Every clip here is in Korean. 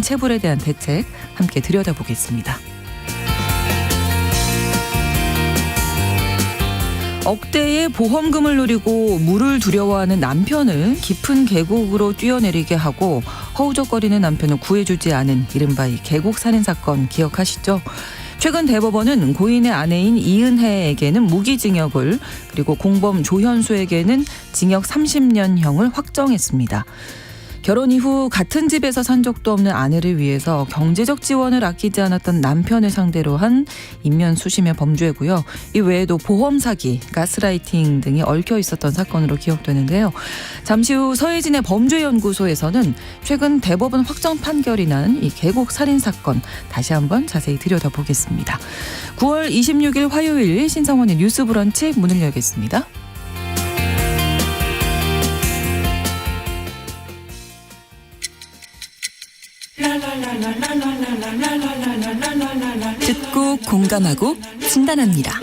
체불에 대한 대책 함께 들여다보겠습니다. 억대의 보험금을 노리고 물을 두려워하는 남편을 깊은 계곡으로 뛰어내리게 하고 허우적거리는 남편을 구해주지 않은 이른바 이 계곡 살인 사건 기억하시죠? 최근 대법원은 고인의 아내인 이은혜에게는 무기징역을, 그리고 공범 조현수에게는 징역 30년형을 확정했습니다. 결혼 이후 같은 집에서 산 적도 없는 아내를 위해서 경제적 지원을 아끼지 않았던 남편을 상대로 한 인면수심의 범죄고요. 이 외에도 보험 사기, 가스라이팅 등이 얽혀 있었던 사건으로 기억되는데요. 잠시 후 서해진의 범죄연구소에서는 최근 대법원 확정 판결이 난 이 계곡 살인 사건 다시 한번 자세히 들여다보겠습니다. 9월 26일 화요일 신성원의 뉴스 브런치 문을 열겠습니다. 듣고 공감하고 진단합니다.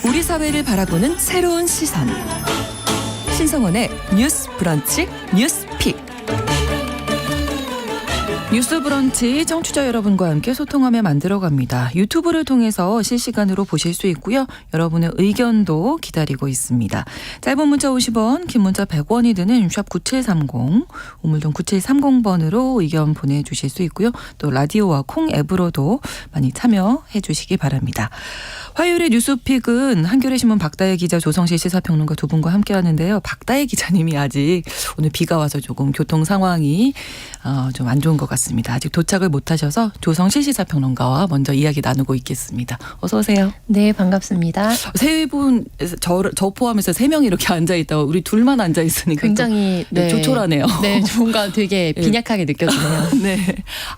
우리 사회를 바라보는 새로운 시선. 신성원의 뉴스 브런치 뉴스픽. 뉴스 브런치 청취자 여러분과 함께 소통하며 만들어갑니다. 유튜브를 통해서 실시간으로 보실 수 있고요. 여러분의 의견도 기다리고 있습니다. 짧은 문자 50원, 긴 문자 100원이 드는 샵 9730, 우물동 9730번으로 의견 보내주실 수 있고요. 또 라디오와 콩 앱으로도 많이 참여해 주시기 바랍니다. 화요일의 뉴스픽은 한겨레 신문 박다혜 기자, 조성실 시사평론가 두 분과 함께 하는데요. 박다혜 기자님이 아직 오늘 비가 와서 조금 교통 상황이 좀 안 좋은 것 같습니다. 아직 도착을 못 하셔서 조성실 시사평론가와 먼저 이야기 나누고 있겠습니다. 어서 오세요. 네, 반갑습니다. 세 분, 저 포함해서 3명이 이렇게 앉아있다고 우리 둘만 앉아있으니까 굉장히 조촐하네요. 네, 뭔가 되게 빈약하게 느껴지네요. 네.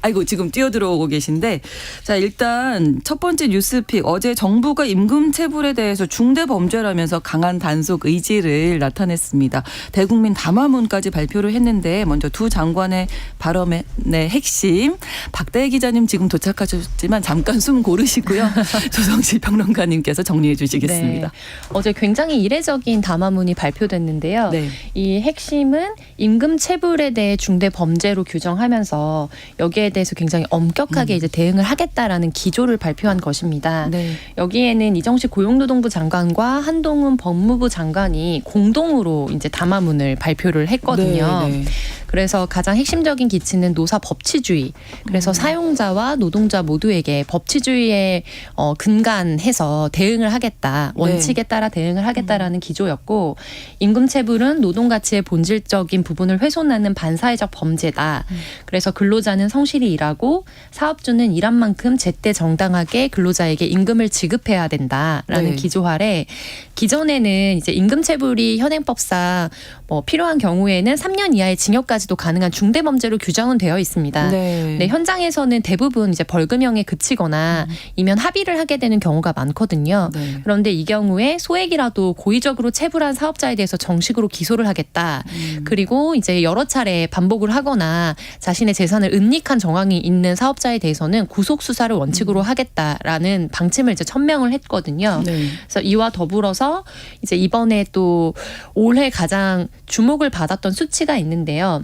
아이고, 지금 뛰어들어오고 계신데, 자, 일단 첫 번째 뉴스픽, 어제 정부가 임금 체불에 대해서 중대 범죄라면서 강한 단속 의지를 나타냈습니다. 대국민 담화문까지 발표를 했는데, 먼저 두 장관의 발언의 핵심, 박다혜 기자님 지금 도착하셨지만 잠깐 숨 고르시고요. 조성실 평론가님께서 정리해 주시겠습니다. 네. 어제 굉장히 이례적인 담화문이 발표됐는데요. 네. 이 핵심은 임금 체불에 대해 중대 범죄로 규정하면서 여기에 대해서 굉장히 엄격하게 이제 대응을 하겠다라는 기조를 발표한 것입니다. 네. 여기에는 이정식 고용노동부 장관과 한동훈 법무부 장관이 공동으로 이제 담화문을 발표를 했거든요. 네, 네. 그래서 가장 핵심적인 기치는 노사 법치주의. 그래서 사용자와 노동자 모두에게 법치주의에 근간해서 대응을 하겠다. 원칙에 따라 대응을 하겠다라는 기조였고, 임금 체불은 노동 가치의 본질적인 부분을 훼손하는 반사회적 범죄다. 그래서 근로자는 성실히 일하고 사업주는 일한 만큼 제때 정당하게 근로자에게 임금을 지급해야 된다라는 네. 기조 아래, 기존에는 이제 임금 체불이 현행법상 필요한 경우에는 3년 이하의 징역까지도 가능한 중대 범죄로 규정은 되어 있습니다. 네. 네, 현장에서는 대부분 이제 벌금형에 그치거나 이면 합의를 하게 되는 경우가 많거든요. 네. 그런데 이 경우에 소액이라도 고의적으로 체불한 사업자에 대해서 정식으로 기소를 하겠다. 그리고 이제 여러 차례 반복을 하거나 자신의 재산을 은닉한 정황이 있는 사업자에 대해서는 구속 수사를 원칙으로 하겠다라는 방침을 이제 천명을 했거든요. 네. 그래서 이와 더불어서 이제 이번에 또 올해 가장 주목을 받았던 수치가 있는데요.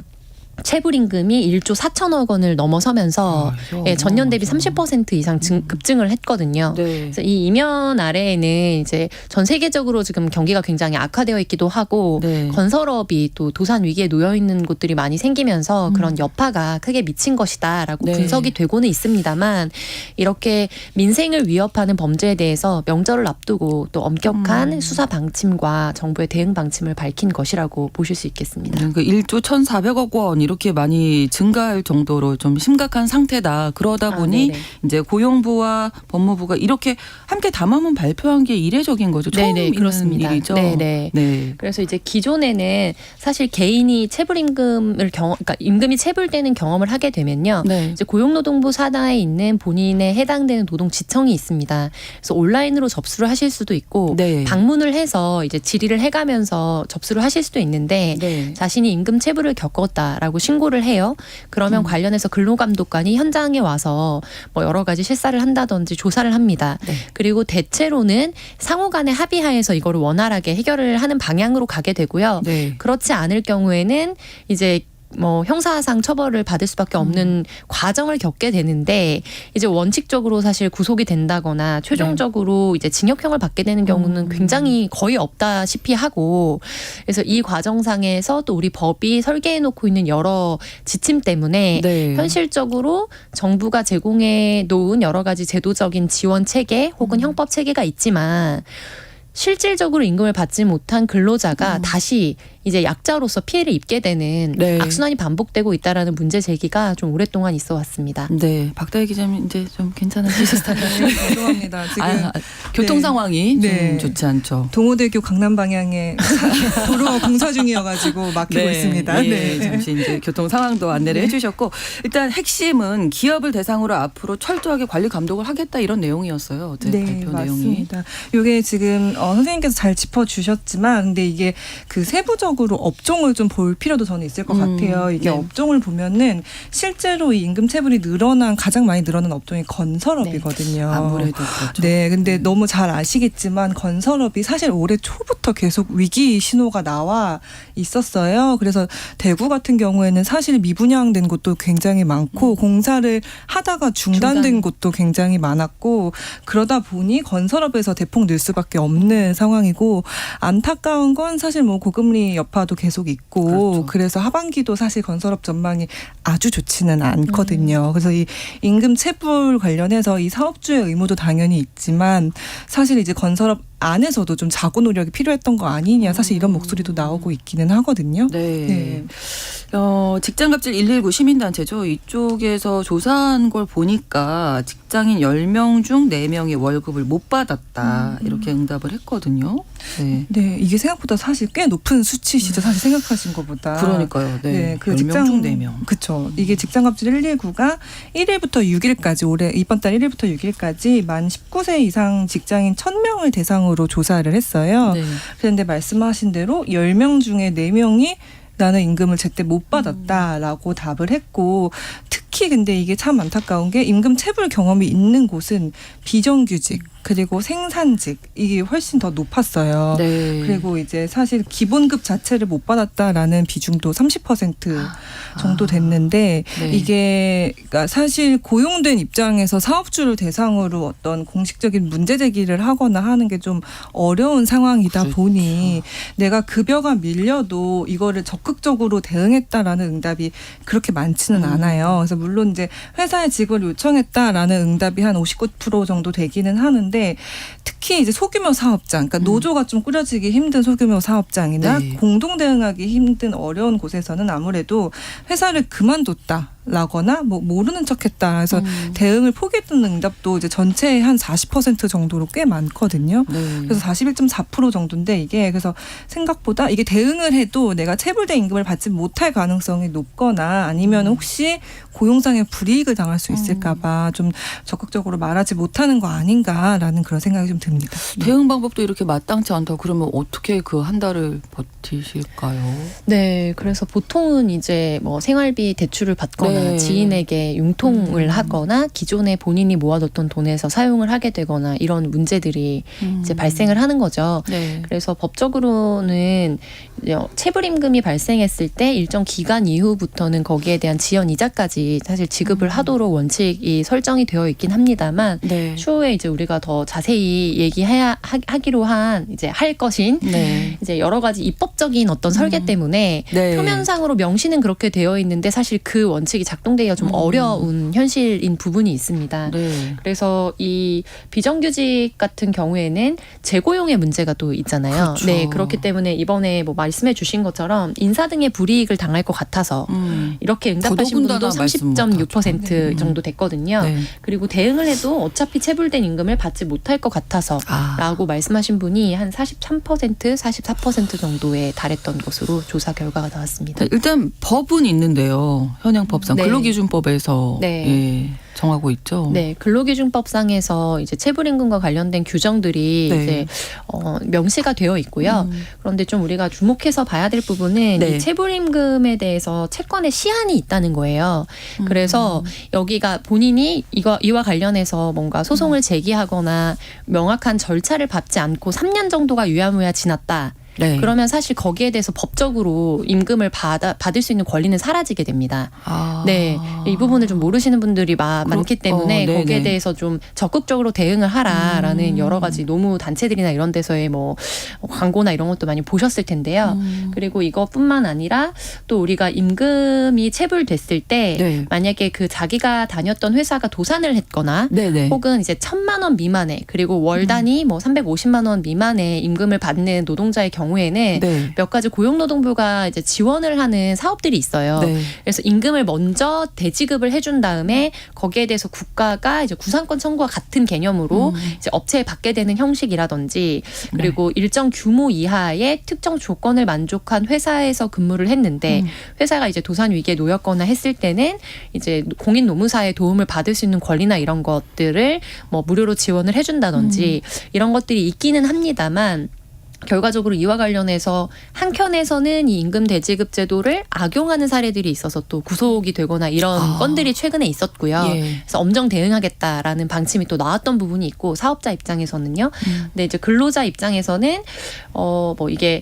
체불임금이 1조 4천억 원을 넘어서면서 전년 대비 30% 이상 급증을 했거든요. 네. 그래서 이 이면 아래에는 이제 전 세계적으로 지금 경기가 굉장히 악화되어 있기도 하고, 네. 건설업이 또 도산 위기에 놓여 있는 곳들이 많이 생기면서 그런 여파가 크게 미친 것이다라고 네. 분석이 되고는 있습니다만, 이렇게 민생을 위협하는 범죄에 대해서 명절을 앞두고 또 엄격한 수사 방침과 정부의 대응 방침을 밝힌 것이라고 보실 수 있겠습니다. 그 1조 1,400억 원 이렇게 많이 증가할 정도로 좀 심각한 상태다. 그러다 보니 네네. 이제 고용부와 법무부가 이렇게 함께 담화문 발표한 게 이례적인 거죠. 처음 네네, 있는 그렇습니다. 일이죠. 네네. 네. 그래서 이제 기존에는 사실 개인이 체불임금을 그러니까 임금이 체불되는 경험을 하게 되면요. 네. 이제 고용노동부 산하에 있는 본인에 해당되는 노동지청이 있습니다. 그래서 온라인으로 접수를 하실 수도 있고, 네. 방문을 해서 이제 질의를 해가면서 접수를 하실 수도 있는데, 네. 자신이 임금 체불을 겪었다라고 신고를 해요. 그러면 관련해서 근로감독관이 현장에 와서 뭐 여러 가지 실사를 한다든지 조사를 합니다. 네. 그리고 대체로는 상호 간에 합의하에서 이거를 원활하게 해결을 하는 방향으로 가게 되고요. 네. 그렇지 않을 경우에는 이제 뭐 형사상 처벌을 받을 수밖에 없는 과정을 겪게 되는데 이제 원칙적으로 사실 구속이 된다거나 최종적으로 이제 징역형을 받게 되는 경우는 굉장히 거의 없다시피 하고 그래서 이 과정상에서 또 우리 법이 설계해 놓고 있는 여러 지침 때문에 네. 현실적으로 정부가 제공해 놓은 여러 가지 제도적인 지원 체계 혹은 형법 체계가 있지만 실질적으로 임금을 받지 못한 근로자가 다시 이제 약자로서 피해를 입게 되는 네. 악순환이 반복되고 있다라는 문제 제기가 좀 오랫동안 있어 왔습니다. 네, 박다희 기자님 이제 좀 괜찮으시셨어요? 죄송합니다. 지금 교통 네. 상황이 네. 좀 좋지 않죠. 동호대교 강남 방향에 도로가 공사 중이어가지고 막히고 있습니다. 네, 잠시 이제 교통 상황도 안내를 해주셨고 일단 핵심은 기업을 대상으로 앞으로 철저하게 관리 감독을 하겠다 이런 내용이었어요. 어제 네, 발표 내용이. 맞습니다. 이게 지금 선생님께서 잘 짚어주셨지만 근데 이게 그 세부적으로 업종을 좀 볼 필요도 저는 있을 것 같아요. 이게 네. 업종을 보면은 실제로 이 임금 체불이 가장 많이 늘어난 업종이 건설업이거든요. 아무래도 그렇죠. 네, 근데 너무 잘 아시겠지만 건설업이 사실 올해 초부터 계속 위기 신호가 나와 있었어요. 그래서 대구 같은 경우에는 사실 미분양된 곳도 굉장히 많고 공사를 하다가 중단된 곳도 굉장히 많았고 그러다 보니 건설업에서 대폭 늘 수밖에 없는 상황이고 안타까운 건 사실 뭐 고금리 여파도 계속 있고 그렇죠. 그래서 하반기도 사실 건설업 전망이 아주 좋지는 않거든요. 그래서 이 임금 체불 관련해서 이 사업주의 의무도 당연히 있지만 사실 이제 건설업 안에서도 좀 자구 노력이 필요했던 거 아니냐 사실 이런 목소리도 나오고 있기는 하거든요. 네. 네. 직장갑질 119 시민단체죠. 이쪽에서 조사한 걸 보니까 직장인 10명 중 4명이 월급을 못 받았다. 이렇게 응답을 했거든요. 네. 네, 이게 생각보다 사실 꽤 높은 수치시죠. 사실 생각하신 것보다. 그러니까요. 네. 그 10명 중 4명. 그렇죠. 이게 직장갑질 119가 1일부터 6일까지 올해 이번 달 1일부터 6일까지 만 19세 이상 직장인 1,000명을 대상으로 조사를 했어요. 네. 그런데 말씀하신 대로 10명 중에 4명이 나는 임금을 제때 못 받았다라고 답을 했고 특히 근데 이게 참 안타까운 게 임금 체불 경험이 있는 곳은 비정규직 그리고 생산직 이게 훨씬 더 높았어요. 네. 그리고 이제 사실 기본급 자체를 못 받았다라는 비중도 30% 정도 됐는데 네. 이게 그러니까 사실 고용된 입장에서 사업주를 대상으로 어떤 공식적인 문제 제기를 하거나 하는 게 좀 어려운 상황이다 그렇죠. 보니 내가 급여가 밀려도 이거를 적극적으로 대응했다라는 응답이 그렇게 많지는 않아요. 그래서 물론 이제 회사에 직원을 요청했다라는 응답이 한 59% 정도 되기는 하는데 특히 이제 소규모 사업장, 그러니까 노조가 좀 꾸려지기 힘든 소규모 사업장이나 네. 공동 대응하기 힘든 어려운 곳에서는 아무래도 회사를 그만뒀다라거나 뭐 모르는 척했다. 그래서 대응을 포기했던 응답도 이제 전체의 한 40% 정도로 꽤 많거든요. 네. 그래서 41.4% 정도인데 이게 그래서 생각보다 이게 대응을 해도 내가 체불된 임금을 받지 못할 가능성이 높거나 아니면 혹시 고용상의 불이익을 당할 수 있을까봐 좀 적극적으로 말하지 못하는 거 아닌가라는 그런 생각이 좀 듭니다. 대응 방법도 이렇게 마땅치 않다. 그러면 어떻게 그 한 달을 버티실까요? 네, 그래서 보통은 이제 뭐 생활비 대출을 받거나 네. 지인에게 융통을 하거나 기존에 본인이 모아뒀던 돈에서 사용을 하게 되거나 이런 문제들이 이제 발생을 하는 거죠. 네. 그래서 법적으로는 체불임금이 발생했을 때 일정 기간 이후부터는 거기에 대한 지연 이자까지 사실 지급을 하도록 원칙이 설정이 되어 있긴 합니다만 네. 추후에 이제 우리가 더 자세히 하기로 한 이제 할 것인 네. 이제 여러 가지 입법적인 어떤 설계 때문에 네. 표면상으로 명시는 그렇게 되어 있는데 사실 그 원칙이 작동되기가 좀 어려운 현실인 부분이 있습니다. 네. 그래서 이 비정규직 같은 경우에는 재고용의 문제가 또 있잖아요. 그렇죠. 네, 그렇기 때문에 이번에 뭐 말씀해 주신 것처럼 인사 등의 불이익을 당할 것 같아서 이렇게 응답하신 분도 더더군다나 말씀 30.6% 정도 됐거든요. 네. 그리고 대응을 해도 어차피 체불된 임금을 받지 못할 것 같아서 라고 말씀하신 분이 한 43%, 44% 정도에 달했던 것으로 조사 결과가 나왔습니다. 일단 법은 있는데요. 현행 법상 네. 근로기준법에서 네. 예, 정하고 있죠. 네, 근로기준법상에서 이제 체불임금과 관련된 규정들이 네. 이제 명시가 되어 있고요. 그런데 좀 우리가 주목해서 봐야 될 부분은 네. 이 체불임금에 대해서 채권의 시한이 있다는 거예요. 그래서 여기가 본인이 이와 관련해서 뭔가 소송을 제기하거나 명확한 절차를 밟지 않고 3년 정도가 유야무야 지났다. 네. 그러면 사실 거기에 대해서 법적으로 임금을 받을 수 있는 권리는 사라지게 됩니다. 아. 네, 이 부분을 좀 모르시는 분들이 많기 때문에 네네. 거기에 대해서 좀 적극적으로 대응을 하라라는 여러 가지 노무 단체들이나 이런 데서의 뭐 광고나 이런 것도 많이 보셨을 텐데요. 그리고 이것뿐만 아니라 또 우리가 임금이 체불됐을 때 네. 만약에 그 자기가 다녔던 회사가 도산을 했거나 네네. 혹은 이제 1,000만 원 미만의 그리고 월 단위 뭐 350만 원 미만의 임금을 받는 노동자의 경우에는 네. 몇 가지 고용노동부가 이제 지원을 하는 사업들이 있어요. 네. 그래서 임금을 먼저 대지급을 해준 다음에 거기에 대해서 국가가 이제 구상권 청구와 같은 개념으로 이제 업체에 받게 되는 형식이라든지 그리고 일정 규모 이하의 특정 조건을 만족한 회사에서 근무를 했는데 회사가 이제 도산 위기에 놓였거나 했을 때는 이제 공인 노무사의 도움을 받을 수 있는 권리나 이런 것들을 뭐 무료로 지원을 해준다든지 이런 것들이 있기는 합니다만 결과적으로 이와 관련해서 한켠에서는 이 임금 대지급 제도를 악용하는 사례들이 있어서 또 구속이 되거나 이런 건들이 최근에 있었고요. 예. 그래서 엄정 대응하겠다라는 방침이 또 나왔던 부분이 있고 사업자 입장에서는요. 근데 이제 근로자 입장에서는 뭐 이게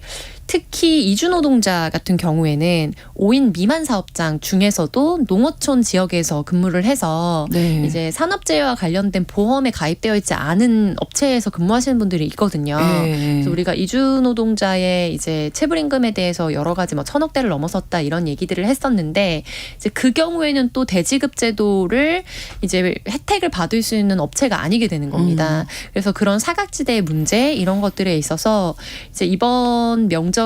특히 이주노동자 같은 경우에는 5인 미만 사업장 중에서도 농어촌 지역에서 근무를 해서 네. 이제 산업재해와 관련된 보험에 가입되어 있지 않은 업체에서 근무하시는 분들이 있거든요. 예. 그래서 우리가 이주노동자의 이제 체불임금에 대해서 여러 가지 뭐 1,000억대를 넘어섰다 이런 얘기들을 했었는데 이제 그 경우에는 또 대지급 제도를 이제 혜택을 받을 수 있는 업체가 아니게 되는 겁니다. 그래서 그런 사각지대의 문제 이런 것들에 있어서 이제 이번 명절에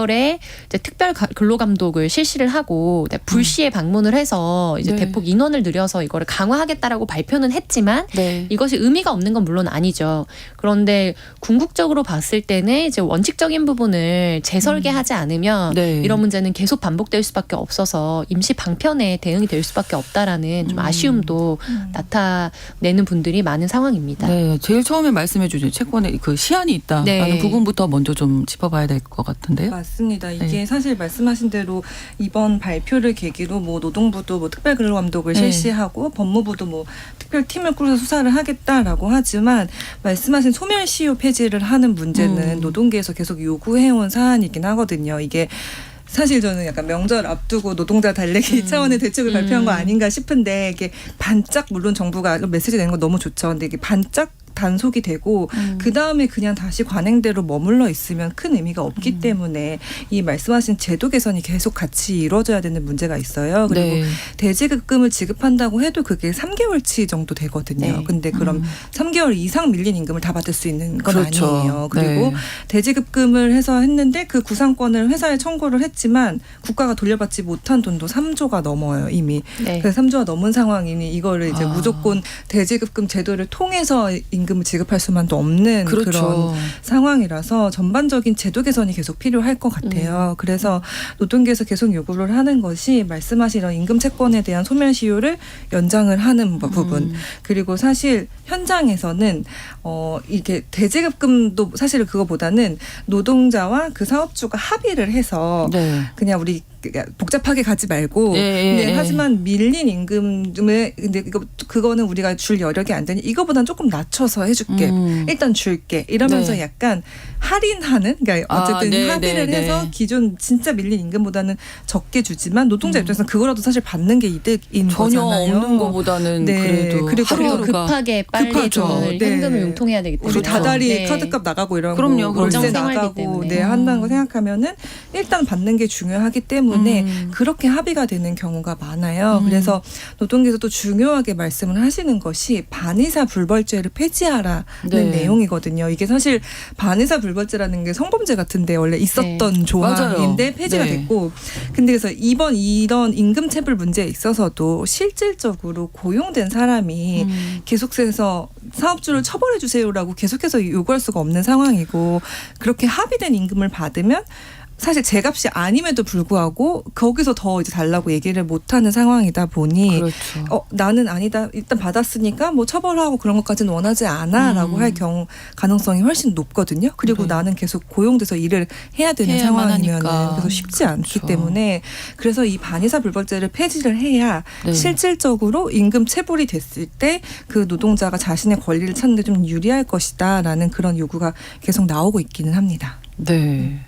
이제 특별 근로감독을 실시를 하고 불시에 방문을 해서 이제 네. 대폭 인원을 늘려서 이거를 강화하겠다라고 발표는 했지만 네. 이것이 의미가 없는 건 물론 아니죠. 그런데 궁극적으로 봤을 때는 이제 원칙적인 부분을 재설계하지 않으면 네. 이런 문제는 계속 반복될 수밖에 없어서 임시 방편에 대응이 될 수밖에 없다라는 좀 아쉬움도 나타내는 분들이 많은 상황입니다. 네, 제일 처음에 말씀해 주신 채권에 그 시한이 있다라는 네. 부분부터 먼저 좀 짚어봐야 될 것 같은데요. 맞습니다. 이게 네. 사실 말씀하신 대로 이번 발표를 계기로 뭐 노동부도 뭐 특별 근로감독을 네. 실시하고 법무부도 뭐 특별 팀을 꾸려서 수사를 하겠다라고 하지만 말씀하신 소멸시효 폐지를 하는 문제는 노동계에서 계속 요구해온 사안이긴 하거든요. 이게 사실 저는 약간 명절 앞두고 노동자 달래기 차원의 대책을 발표한 거 아닌가 싶은데 이게 반짝 물론 정부가 메시지 내는 거 너무 좋죠. 근데 이게 반짝 단속이 되고 그 다음에 그냥 다시 관행대로 머물러 있으면 큰 의미가 없기 때문에 이 말씀하신 제도 개선이 계속 같이 이루어져야 되는 문제가 있어요. 그리고 네. 대지급금을 지급한다고 해도 그게 3개월치 정도 되거든요. 네. 근데 그럼 3개월 이상 밀린 임금을 다 받을 수 있는 건 그렇죠. 아니에요. 그리고 네. 대지급금을 해서 했는데 그 구상권을 회사에 청구를 했지만 국가가 돌려받지 못한 돈도 3조가 넘어요 이미. 네. 그래서 3조가 넘은 상황이니 이거를 이제 아. 무조건 대지급금 제도를 통해서 임금을 지급할 수만도 없는 그렇죠. 그런 상황이라서 전반적인 제도 개선이 계속 필요할 것 같아요. 그래서 노동계에서 계속 요구를 하는 것이 말씀하신 이런 임금 채권에 대한 소멸시효를 연장을 하는 부분. 그리고 사실 현장에서는 이게 대지급금도 사실 그거보다는 노동자와 그 사업주가 합의를 해서 네. 그냥 우리 복잡하게 가지 말고 근데 하지만 밀린 임금을 근데 그거는 우리가 줄 여력이 안 되니 이거보단 조금 낮춰서 해줄게 일단 줄게 이러면서 네. 약간 할인하는 그러니까 어쨌든 네, 합의를 네, 해서 네. 기존 진짜 밀린 임금보다는 적게 주지만 노동자 입장에서는 그거라도 사실 받는 게 이득인 전혀 거잖아요. 없는 것보다는 네. 그래도 그리고 하루하루가 급하게 빨리 급하죠. 돈을 네. 현금을 융통해야 되기 때문에 그리고 다달이 네. 카드값 나가고 이런 그럼요. 거 월세 일정생활비 나가고 때문에. 네 한다는 거 생각하면은 일단 받는 게 중요하기 때문에 그렇게 합의가 되는 경우가 많아요. 그래서 노동계에서도 중요하게 말씀을 하시는 것이 반의사 불벌죄를 폐지하라는 네. 내용이거든요. 이게 사실 반의사 불벌죄라는 게 성범죄 같은데 원래 있었던 조항인데 맞아요. 폐지가 네. 됐고 근데 그래서 이번 이런 임금체불 문제에 있어서도 실질적으로 고용된 사람이 계속해서 사업주를 처벌해 주세요라고 계속해서 요구할 수가 없는 상황이고 그렇게 합의된 임금을 받으면 사실 제값이 아님에도 불구하고 거기서 더 이제 달라고 얘기를 못하는 상황이다 보니 그렇죠. 나는 아니다 일단 받았으니까 뭐 처벌하고 그런 것까지는 원하지 않아라고 할 경우 가능성이 훨씬 높거든요. 그리고 네. 나는 계속 고용돼서 일을 해야 되는 해야만 상황이면 하니까. 그래서 쉽지 않기 그렇죠. 때문에 그래서 이 반의사 불벌죄를 폐지를 해야 네. 실질적으로 임금 체불이 됐을 때 그 노동자가 자신의 권리를 찾는 데 좀 유리할 것이다라는 그런 요구가 계속 나오고 있기는 합니다. 네.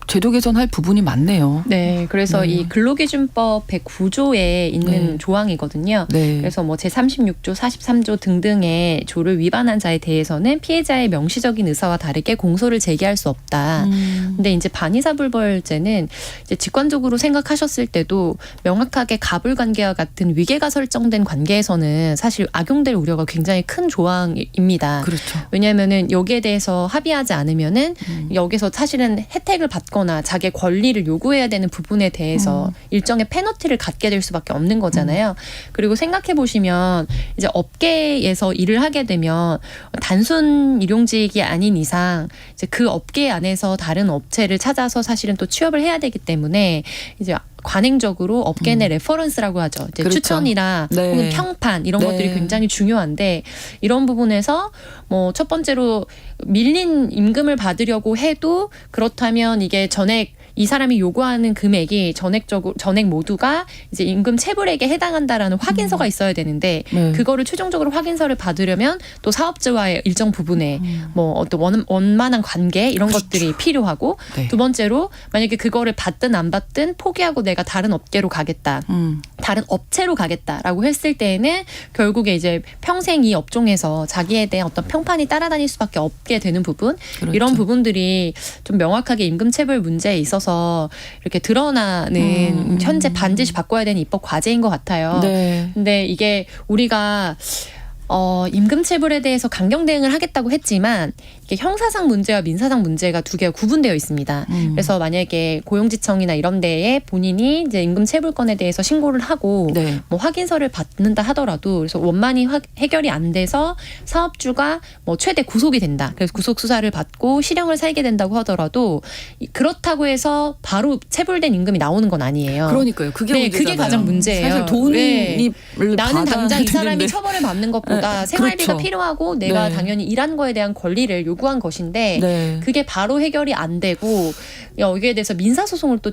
제도 개선할 부분이 많네요. 네, 그래서 네. 이 근로기준법 109조에 있는 네. 조항이거든요. 네. 그래서 뭐 제36조, 43조 등등의 조를 위반한 자에 대해서는 피해자의 명시적인 의사와 다르게 공소를 제기할 수 없다. 근데 이제 반의사불벌죄는 이제 직관적으로 생각하셨을 때도 명확하게 가불관계와 같은 위계가 설정된 관계에서는 사실 악용될 우려가 굉장히 큰 조항입니다. 그렇죠. 왜냐하면은 여기에 대해서 합의하지 않으면은 여기서 사실은 혜택을 받거나 자기의 권리를 요구해야 되는 부분에 대해서 일정의 페널티를 갖게 될 수밖에 없는 거잖아요. 그리고 생각해 보시면 이제 업계에서 일을 하게 되면 단순 일용직이 아닌 이상 이제 그 업계 안에서 다른 업체를 찾아서 사실은 또 취업을 해야 되기 때문에 이제 관행적으로 업계 내 레퍼런스라고 하죠. 이제 그렇죠. 추천이나 네. 혹은 평판 이런 네. 것들이 굉장히 중요한데 이런 부분에서 뭐 첫 번째로 밀린 임금을 받으려고 해도 그렇다면 이게 전액 이 사람이 요구하는 금액이 전액 모두가 이제 임금 체불액에 해당한다라는 확인서가 있어야 되는데 네. 그거를 최종적으로 확인서를 받으려면 또 사업주와의 일정 부분에 뭐 어떤 원만한 관계 이런 것들이 필요하고 네. 두 번째로 만약에 그거를 받든 안 받든 포기하고 내가 다른 업계로 가겠다. 다른 업체로 가겠다라고 했을 때에는 결국에 이제 평생 이 업종에서 자기에 대한 어떤 평판이 따라다닐 수밖에 없게 되는 부분 그렇죠. 이런 부분들이 좀 명확하게 임금체불 문제에 있어서 이렇게 드러나는 현재 반드시 바꿔야 되는 입법 과제인 것 같아요. 네. 근데 이게 우리가 임금체불에 대해서 강경 대응을 하겠다고 했지만 이게 형사상 문제와 민사상 문제가 두 개가 구분되어 있습니다. 그래서 만약에 고용지청이나 이런 데에 본인이 이제 임금체불건에 대해서 신고를 하고 네. 뭐 확인서를 받는다 하더라도 그래서 원만히 해결이 안 돼서 사업주가 뭐 최대 구속이 된다. 그래서 구속 수사를 받고 실형을 살게 된다고 하더라도 그렇다고 해서 바로 체불된 임금이 나오는 건 아니에요. 그러니까요. 그게 네, 문제잖아요. 그게 가장 문제예요. 사실 돈이 네. 나는 당장 이 사람이 되는데. 처벌을 받는 것보다 생활비가 그렇죠. 필요하고 내가 네. 당연히 일한 거에 대한 권리를 요구한 것인데 네. 그게 바로 해결이 안 되고 여기에 대해서 민사소송을 또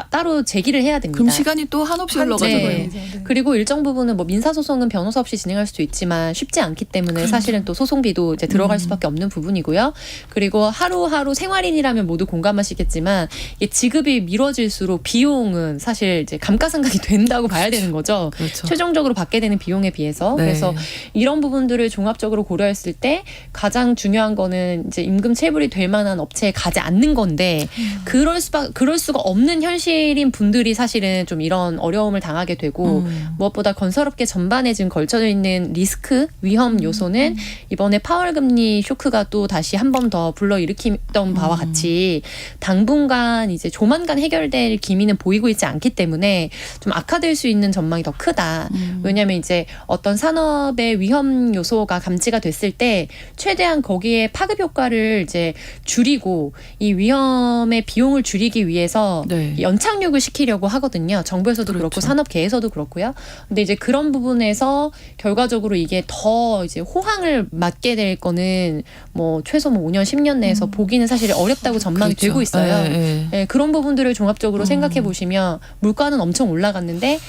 따로 제기를 해야 됩니다. 그럼 시간이 또 한없이 흘러가지고. 네. 그리고 일정 부분은 뭐 민사소송은 변호사 없이 진행할 수도 있지만 쉽지 않기 때문에 사실은 또 소송비도 이제 들어갈 수밖에 없는 부분이고요. 그리고 하루하루 생활인이라면 모두 공감하시겠지만 이게 지급이 미뤄질수록 비용은 사실 이제 감가상각이 된다고 봐야 되는 거죠. 그렇죠. 최종적으로 받게 되는 비용에 비해서. 네. 그래서 이런 부분들을 종합적으로 고려했을 때 가장 중요한 거는 이제 임금 체불이 될 만한 업체에 가지 않는 건데 그럴 수가 없는 현실인 분들이 사실은 좀 이런 어려움을 당하게 되고 무엇보다 건설업계 전반에 지금 걸쳐져 있는 리스크, 위험 요소는 이번에 파월금리 쇼크가 또 다시 한 번 더 불러일으켰던 바와 같이 당분간 이제 조만간 해결될 기미는 보이고 있지 않기 때문에 좀 악화될 수 있는 전망이 더 크다. 왜냐하면 이제 어떤 산업의 위험 요소가 감지가 됐을 때 최대한 거기에 파급 효과를 이제 줄이고 이 위험의 비용을 줄이기 위해서 네. 연착륙을 시키려고 하거든요. 정부에서도 그렇죠. 그렇고 산업계에서도 그렇고요. 근데 이제 그런 부분에서 결과적으로 이게 더 이제 호황을 맞게 될 거는 뭐 최소 뭐 5년, 10년 내에서 보기는 사실 어렵다고 전망이 그렇죠. 되고 있어요. 네, 네, 그런 부분들을 종합적으로 생각해 보시면 물가는 엄청 올라갔는데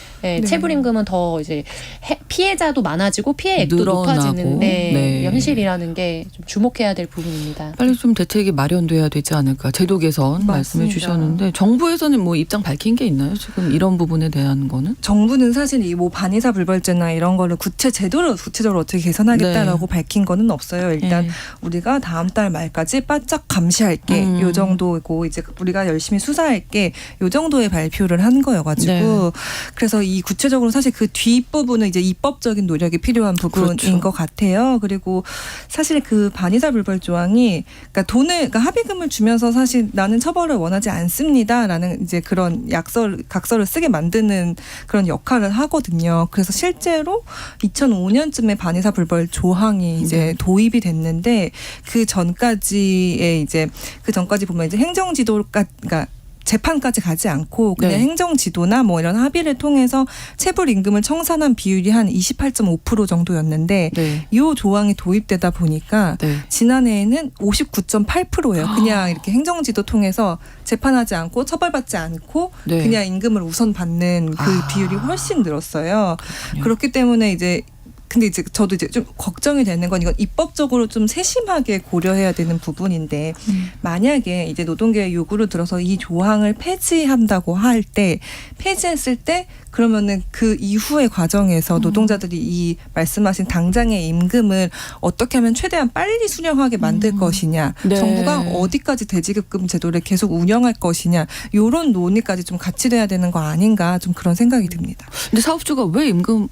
체불임금은 더 이제 피해자도 많아지고 피해액도 늘어나고. 높아지는 네. 현실이라는 게 좀 주목해야 될 부분입니다. 빨리 좀 대책이 마련돼야 되지 않을까. 제도 개선 말씀해 맞습니다. 주셨는데 정부에서는 뭐 입장 밝힌 게 있나요? 지금 이런 부분에 대한 거는? 정부는 사실 이 뭐 반의사 불벌죄나 이런 거를 구체적으로 어떻게 개선하겠다라고 밝힌 거는 없어요. 일단 네. 우리가 다음 달 말까지 바짝 감시할게 요 정도고 이제 우리가 열심히 수사할게 요 정도의 발표를 한 거여가지고 네. 그래서 이 구체적으로 사실 그 뒷부분은 이제 입법적인 노력이 필요한 부분인 그렇죠. 것 같아요. 그리고 사실 그 반의사 불벌 조항이 그러니까 합의금을 주면서 사실 나는 처벌을 원하지 않습니다라는 이제 그런 각서를 쓰게 만드는 그런 역할을 하거든요. 그래서 실제로 2005년쯤에 반의사 불벌 조항이 이제 도입이 됐는데 그 전까지 보면 이제 행정지도가 그러니까 재판까지 가지 않고 그냥 네. 행정지도나 뭐 이런 합의를 통해서 체불 임금을 청산한 비율이 한 28.5% 정도였는데 네. 이 조항이 도입되다 보니까 네. 지난해에는 59.8%예요. 그냥 이렇게 행정지도 통해서 재판하지 않고 처벌받지 않고 네. 그냥 임금을 우선 받는 그 비율이 훨씬 늘었어요. 그렇군요. 그렇기 때문에 이제 근데 이제 저도 이제 좀 걱정이 되는 건 이건 입법적으로 좀 세심하게 고려해야 되는 부분인데 만약에 이제 노동계의 요구를 들어서 이 조항을 폐지한다고 할 때 폐지했을 때 그러면은 그 이후의 과정에서 노동자들이 이 말씀하신 당장의 임금을 어떻게 하면 최대한 빨리 수령하게 만들 것이냐, 네. 정부가 어디까지 대지급금 제도를 계속 운영할 것이냐, 이런 논의까지 좀 같이 돼야 되는 거 아닌가 좀 그런 생각이 듭니다. 근데 사업주가 왜 임금을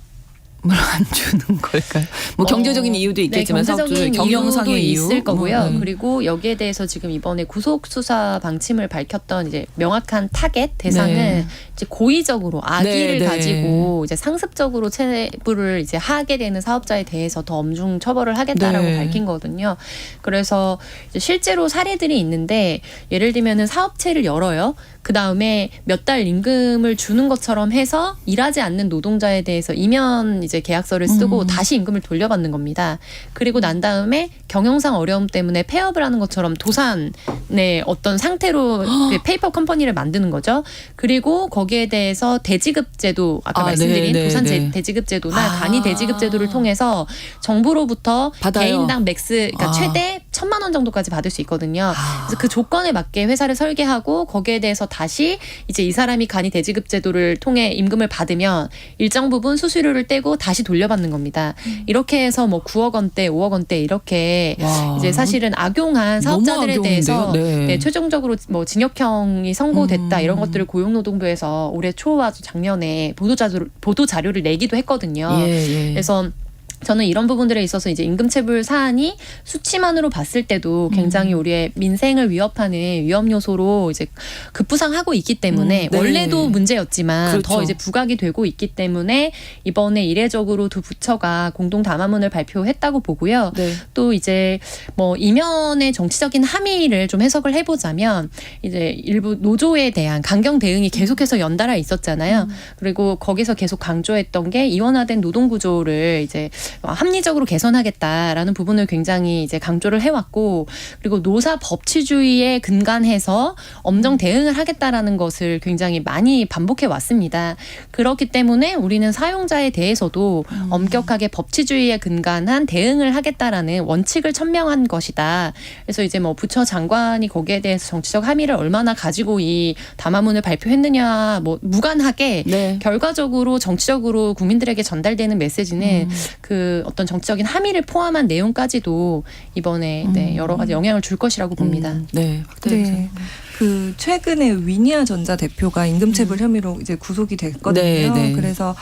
안 주는 걸까요? 뭐 경제적인 이유도 있겠지만 네, 사업주의 경제적인 경영상의 이유도 이유 있을 거고요. 네. 그리고 여기에 대해서 지금 이번에 구속 수사 방침을 밝혔던 이제 명확한 타겟 대상은 네. 이제 고의적으로 악의를 네, 네. 가지고 이제 상습적으로 체불을 이제 하게 되는 사업자에 대해서 더 엄중 처벌을 하겠다라고 네. 밝힌 거거든요. 그래서 이제 실제로 사례들이 있는데 예를 들면은 사업체를 열어요. 그 다음에 몇 달 임금을 주는 것처럼 해서 일하지 않는 노동자에 대해서 이면 이제 계약서를 쓰고 다시 임금을 돌려받는 겁니다. 그리고 난 다음에 경영상 어려움 때문에 폐업을 하는 것처럼 도산의 어떤 상태로 페이퍼 컴퍼니를 만드는 거죠. 그리고 거기에 대해서 대지급 제도 아까 말씀드린 네, 도산 네. 대지급 제도나 간이 대지급 제도를 통해서 정부로부터 받아요. 개인당 맥스 그러니까 최대 1,000만 원 정도까지 받을 수 있거든요. 그래서 그 조건에 맞게 회사를 설계하고 거기에 대해서 다시 이제 이 사람이 간이 대지급 제도를 통해 임금을 받으면 일정 부분 수수료를 떼고 다시 돌려받는 겁니다. 이렇게 해서 뭐 9억 원대, 5억 원대 이렇게 와. 이제 사실은 악용한 너무 사업자들에 대해서 악용인데요? 네. 최종적으로 뭐 징역형이 선고됐다 이런 것들을 고용노동부에서 올해 초와 작년에 보도 자료를 내기도 했거든요. 예. 그래서 저는 이런 부분들에 있어서 이제 임금체불 사안이 수치만으로 봤을 때도 굉장히 우리의 민생을 위협하는 위험 요소로 이제 급부상하고 있기 때문에 네. 원래도 문제였지만 그렇죠. 더 이제 부각이 되고 있기 때문에 이번에 이례적으로 두 부처가 공동 담화문을 발표했다고 보고요. 네. 또 이제 뭐 이면의 정치적인 함의를 좀 해석을 해보자면 이제 일부 노조에 대한 강경 대응이 계속해서 연달아 있었잖아요. 그리고 거기서 계속 강조했던 게 이원화된 노동 구조를 이제 합리적으로 개선하겠다라는 부분을 굉장히 이제 강조를 해왔고 그리고 노사 법치주의에 근간해서 엄정 대응을 하겠다라는 것을 굉장히 많이 반복해 왔습니다. 그렇기 때문에 우리는 사용자에 대해서도 엄격하게 법치주의에 근간한 대응을 하겠다라는 원칙을 천명한 것이다. 그래서 이제 뭐 부처 장관이 거기에 대해서 정치적 함의를 얼마나 가지고 이 담화문을 발표했느냐 뭐 무관하게 네. 결과적으로 정치적으로 국민들에게 전달되는 메시지는 그 어떤 정치적인 함의를 포함한 내용까지도 이번에 네, 여러 가지 영향을 줄 것이라고 봅니다. 네. 네. 그 최근에 위니아 전자 대표가 임금체불 혐의로 이제 구속이 됐거든요. 네. 그래서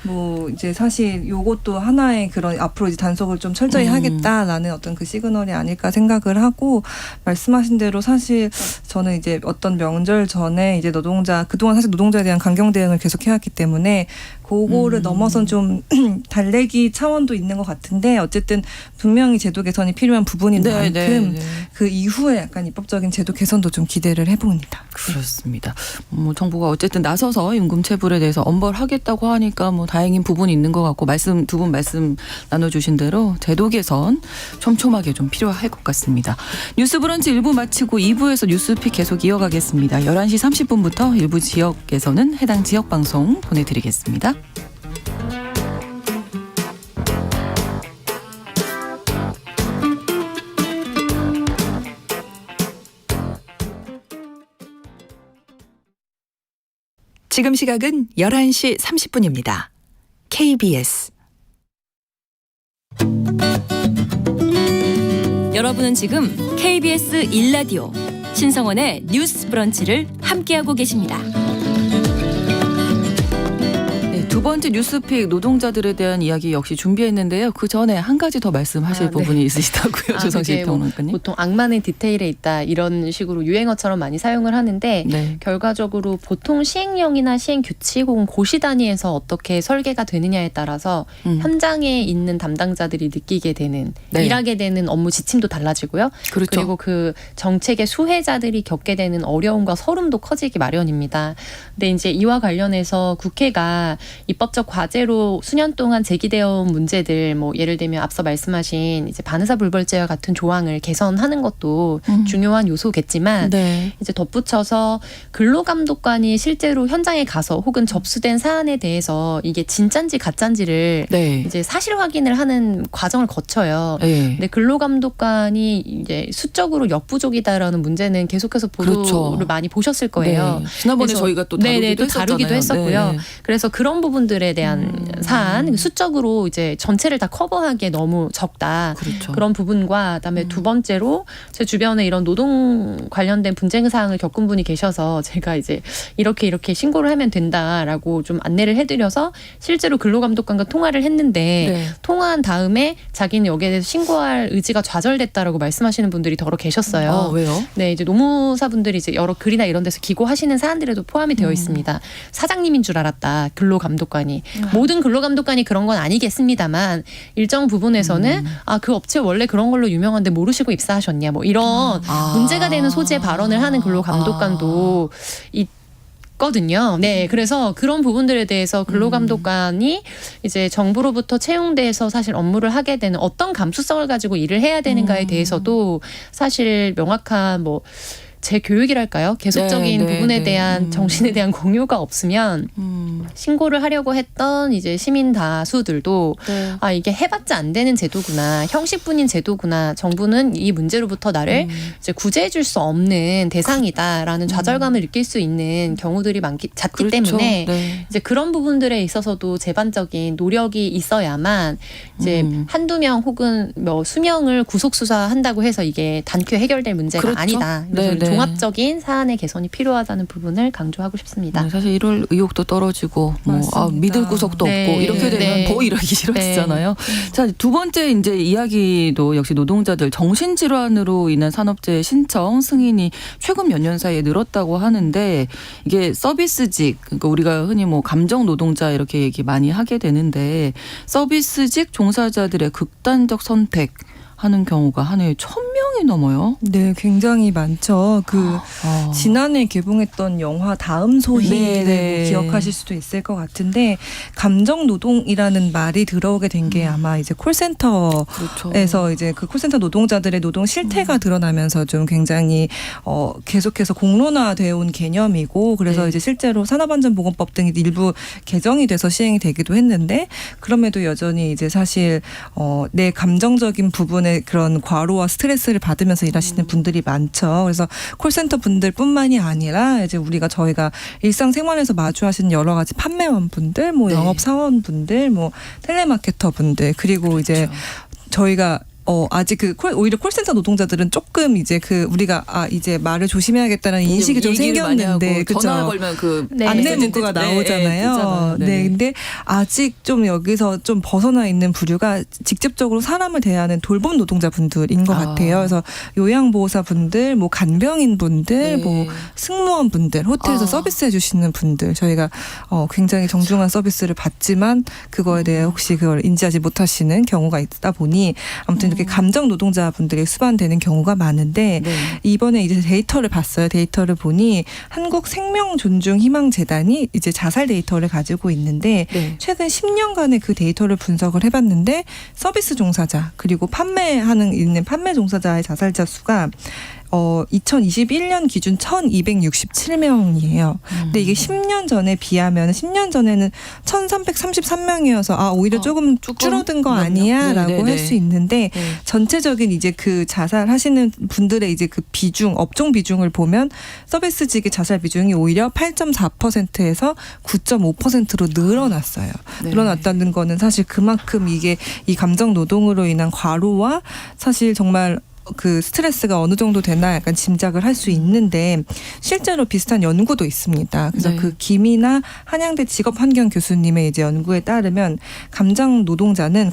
뭐 이제 사실 요것도 하나의 그런 앞으로 이제 단속을 좀 철저히 하겠다라는 어떤 그 시그널이 아닐까 생각을 하고 말씀하신 대로 사실 저는 이제 어떤 명절 전에 이제 노동자 그동안 사실 노동자에 대한 강경 대응을 계속 해왔기 때문에 그거를 넘어선 좀 달래기 차원도 있는 것 같은데 어쨌든 분명히 제도 개선이 필요한 부분인 만큼 그 이후에 약간 입법적인 제도 개선도 좀 기대를 해봅니다. 그렇습니다. 뭐 정부가 어쨌든 나서서 임금 체불에 대해서 엄벌하겠다고 하니까 뭐 다행인 부분이 있는 것 같고 두 분 말씀 나눠주신 대로 제도 개선 촘촘하게 좀 필요할 것 같습니다. 뉴스브런치 1부 마치고 2부에서 뉴스픽 계속 이어가겠습니다. 11시 30분부터 일부 지역에서는 해당 지역 방송 보내드리겠습니다. 지금 시각은 11시 30분입니다. KBS 여러분은 지금 KBS 1라디오 신성원의 뉴스 브런치를 함께하고 계십니다. 네, 두 번째 뉴스픽 노동자들에 대한 이야기 역시 준비했는데요. 그 전에 한 가지 더 말씀하실 부분이 있으시다고요. 조성실 그게 뭐 평론가님. 보통 악마는 디테일에 있다 이런 식으로 유행어처럼 많이 사용을 하는데 네. 결과적으로 보통 시행령이나 시행규칙 혹은 고시 단위에서 어떻게 설계가 되느냐에 따라서 현장에 있는 담당자들이 느끼게 되는 네. 일하게 되는 업무 지침도 달라지고요. 그렇죠. 그리고 그 정책의 수혜자들이 겪게 되는 어려움과 서름도 커지기 마련입니다. 근데 이제 이와 관련해서 국회가 입법적 과제로 수년 동안 제기되어 온 문제들 뭐 예를 들면 앞서 말씀하신 이제 반의사 불벌죄와 같은 조항을 개선하는 것도 중요한 요소겠지만 네. 이제 덧붙여서 근로감독관이 실제로 현장에 가서 혹은 접수된 사안에 대해서 이게 진짠지 가짠지를 네. 이제 사실 확인을 하는 과정을 거쳐요. 네. 근데 근로감독관이 이제 수적으로 역부족이다라는 문제는 계속해서 보도를 그렇죠. 많이 보셨을 거예요. 네. 지난번에 그래서 저희가 또 네네, 다루기도 또 다루기도 했었잖아요. 했었고요. 네. 그래서 그런 부분들에 대한 사안, 수적으로 이제 전체를 다 커버하기에 너무 적다. 그렇죠. 그런 부분과 그다음에 두 번째로 제 주변에 이런 노동 관련된 분쟁 사항을 겪은 분이 계셔서 제가 이제 이렇게 신고를 하면 된다라고 좀 안내를 해드려서 실제로 근로감독관과 통화를 했는데 네. 통화한 다음에 자기는 여기에 대해서 신고할 의지가 좌절됐다라고 말씀하시는 분들이 더러 계셨어요. 아, 왜요? 네, 이제 노무사분들이 이제 여러 글이나 이런 데서 기고하시는 사안들에도 포함이 되어 있습니다. 사장님인 줄 알았다. 근로감독관이. 모든 근로감독관이 그런 건 아니겠습니다만 일정 부분에서는 그 업체 원래 그런 걸로 유명한데 모르시고 입사하셨냐 뭐 이런 문제가 되는 소지의 발언을 하는 근로감독관도 있거든요. 네, 그래서 그런 부분들에 대해서 근로감독관이 이제 정부로부터 채용돼서 사실 업무를 하게 되는 어떤 감수성을 가지고 일을 해야 되는가에 대해서도 사실 명확한 뭐 제 교육이랄까요? 계속적인 네, 부분에 네. 대한 정신에 대한 공유가 없으면 신고를 하려고 했던 이제 시민 다수들도 네. 이게 해봤자 안 되는 제도구나, 형식뿐인 제도구나. 정부는 이 문제로부터 나를 이제 구제해줄 수 없는 대상이다라는 좌절감을 느낄 수 있는 경우들이 잦기 그렇죠. 때문에 네. 이제 그런 부분들에 있어서도 제반적인 노력이 있어야만 이제 한두 명 혹은 뭐 수명을 구속 수사한다고 해서 이게 단큐 해결될 문제가 그렇죠. 아니다. 네, 네. 종합적인 사안의 개선이 필요하다는 부분을 강조하고 싶습니다. 네, 사실 이럴 의욕도 떨어지고 뭐 맞습니다. 믿을 구석도 네. 없고 이렇게 되면 네. 더 일하기 싫어지잖아요. 자, 두 번째 이제 이야기도 역시 노동자들 정신질환으로 인한 산업재해 신청 승인이 최근 몇 년 사이에 늘었다고 하는데 이게 서비스직, 그러니까 우리가 흔히 뭐 감정 노동자 이렇게 얘기 많이 하게 되는데 서비스직 종사자들의 극단적 선택 하는 경우가 한 해에 1,000명이 넘어요. 네, 굉장히 많죠. 지난해 개봉했던 영화 다음 소희를 네. 기억하실 수도 있을 것 같은데 감정 노동이라는 말이 들어오게 된 게 아마 이제 콜센터에서 그렇죠. 이제 그 콜센터 노동자들의 노동 실태가 드러나면서 좀 굉장히 계속해서 공론화되어 온 개념이고 그래서 네. 이제 실제로 산업안전보건법 등이 일부 개정이 돼서 시행이 되기도 했는데 그럼에도 여전히 이제 사실 내 감정적인 부분에 그런 과로와 스트레스를 받으면서 일하시는 분들이 많죠. 그래서 콜센터 분들뿐만이 아니라 이제 저희가 일상생활에서 마주하시는 여러 가지 판매원분들, 뭐 네. 영업사원분들, 뭐 텔레마케터 분들 그리고 이제 그렇죠. 저희가 아직 오히려 콜센터 노동자들은 조금 이제 우리가 이제 말을 조심해야겠다는 인식이 좀 생겼는데 전화 그죠? 걸면 그 네. 안내 문구가 네, 나오잖아요. 뜨잖아요. 네, 근데 아직 좀 여기서 좀 벗어나 있는 부류가 직접적으로 사람을 대하는 돌봄 노동자분들인 것 같아요. 그래서 요양보호사분들, 뭐 간병인분들, 네. 뭐 승무원분들, 호텔에서 서비스해 주시는 분들 저희가 굉장히 정중한 서비스를 받지만 그거에 대해 혹시 그걸 인지하지 못하시는 경우가 있다 보니 아무튼 이렇게 감정 노동자분들이 수반되는 경우가 많은데 네. 이번에 이제 데이터를 봤어요. 데이터를 보니 한국생명존중희망재단이 이제 자살 데이터를 가지고 있는데 네. 최근 10년간의 그 데이터를 분석을 해봤는데 서비스 종사자 그리고 있는 판매 종사자의 자살자 수가 2021년 기준 1,267명이에요. 근데 이게 10년 전에 비하면 10년 전에는 1,333명이어서 오히려 조금 줄어든 거 아니야라고 할 수 있는데 네. 전체적인 이제 그 자살하시는 분들의 이제 그 비중, 업종 비중을 보면 서비스직의 자살 비중이 오히려 8.4%에서 9.5%로 늘어났어요. 네. 늘어났다는 거는 사실 그만큼 이게 이 감정 노동으로 인한 과로와 사실 정말 그 스트레스가 어느 정도 되나 약간 짐작을 할 수 있는데 실제로 비슷한 연구도 있습니다. 그래서 네. 그 김이나 한양대 직업환경 교수님의 이제 연구에 따르면 감정 노동자는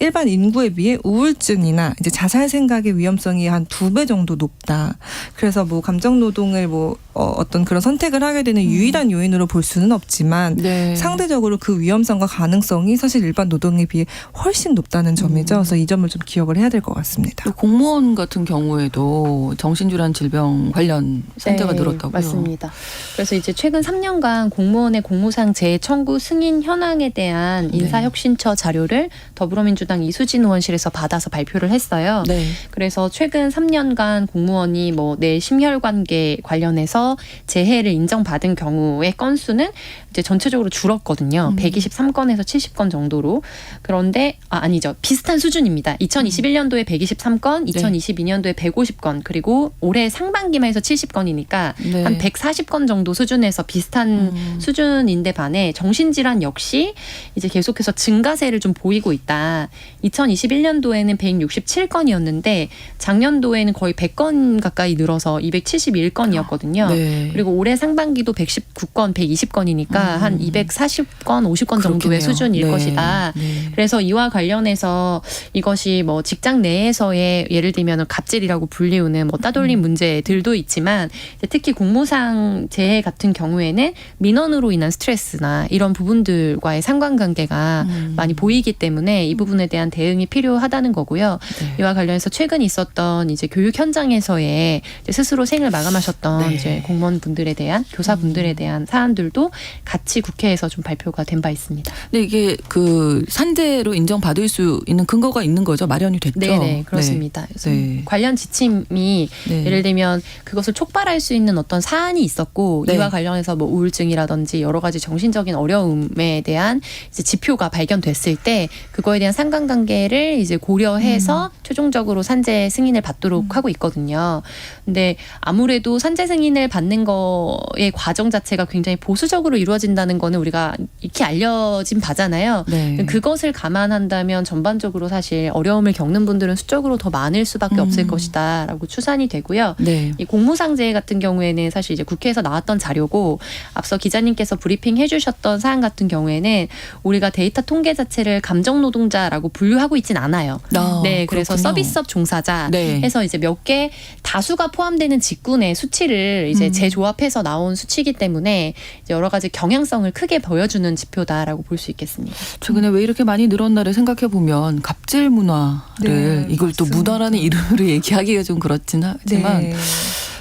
일반 인구에 비해 우울증이나 이제 자살 생각의 위험성이 한 2배 정도 높다. 그래서 뭐 감정 노동을 어떤 그런 선택을 하게 되는 유일한 요인으로 볼 수는 없지만 네. 상대적으로 그 위험성과 가능성이 사실 일반 노동에 비해 훨씬 높다는 점이죠. 그래서 이 점을 좀 기억을 해야 될 것 같습니다. 또 공무원 같은 경우에도 정신질환 질병 관련 산재가 네, 늘었다고요? 맞습니다. 그래서 이제 최근 3년간 공무원의 공무상 재청구 승인 현황에 대한 네. 인사혁신처 자료를 더불어민주당 이수진 의원실에서 받아서 발표를 했어요. 네. 그래서 최근 3년간 공무원이 뭐 내 심혈관계 관련해서 재해를 인정받은 경우의 건수는 이제 전체적으로 줄었거든요. 123건에서 70건 정도로. 그런데 아니죠. 비슷한 수준입니다. 2021년도에 123건, 2022년도에 150건, 그리고 올해 상반기만 해서 70건이니까 네. 한 140건 정도 수준에서 비슷한 수준인데 반해 정신질환 역시 이제 계속해서 증가세를 좀 보이고 있다. 2021년도에는 167건이었는데 작년도에는 거의 100건 가까이 늘어서 271건이었거든요. 네. 그리고 올해 상반기도 119건, 120건이니까 한 240건, 50건 정도의 그렇겠네요. 수준일 네. 것이다. 네. 그래서 이와 관련해서 이것이 뭐 직장 내에서의 예를 들면 갑질이라고 불리우는 뭐 따돌림 문제들도 있지만 이제 특히 공무상 재해 같은 경우에는 민원으로 인한 스트레스나 이런 부분들과의 상관관계가 많이 보이기 때문에 이 부분에 대한 대응이 필요하다는 거고요. 네. 이와 관련해서 최근 있었던 이제 교육 현장에서의 이제 스스로 생을 마감하셨던 네. 이제 공무원분들에 대한 교사분들에 대한 사안들도 같이 국회에서 좀 발표가 된 바 있습니다. 근데 이게 그 산재로 인정받을 수 있는 근거가 있는 거죠? 마련이 됐죠? 네네 그렇습니다. 그래서 네. 관련 지침이 네. 예를 들면 그것을 촉발할 수 있는 어떤 사안이 있었고 네. 이와 관련해서 뭐 우울증이라든지 여러 가지 정신적인 어려움에 대한 이제 지표가 발견됐을 때 그거에 대한 상관관계를 이제 고려해서 최종적으로 산재 승인을 받도록 하고 있거든요. 근데 아무래도 산재 승인을 받는 거의 과정 자체가 굉장히 보수적으로 이루어진다는 거는 우리가 익히 알려진 바잖아요. 네. 그것을 감안한다면 전반적으로 사실 어려움을 겪는 분들은 수적으로 더 많을 수밖에 없을 것이다라고 추산이 되고요. 네. 이 공무상재해 같은 경우에는 사실 이제 국회에서 나왔던 자료고 앞서 기자님께서 브리핑 해주셨던 사안 같은 경우에는 우리가 데이터 통계 자체를 감정노동자라고 분류하고 있진 않아요. 네, 그래서 그렇군요. 서비스업 종사자 네. 해서 이제 몇 개 다수가 포함되는 직군의 수치를 이제 재조합해서 나온 수치이기 때문에 이제 여러 가지 경향성을 크게 보여주는 지표다라고 볼 수 있겠습니다. 최근에 왜 이렇게 많이 늘었나를 생각해 보면 갑질 문화를 네, 이걸 또 맞습니다. 문화라는 이름으로 얘기하기가 좀 그렇긴 하지만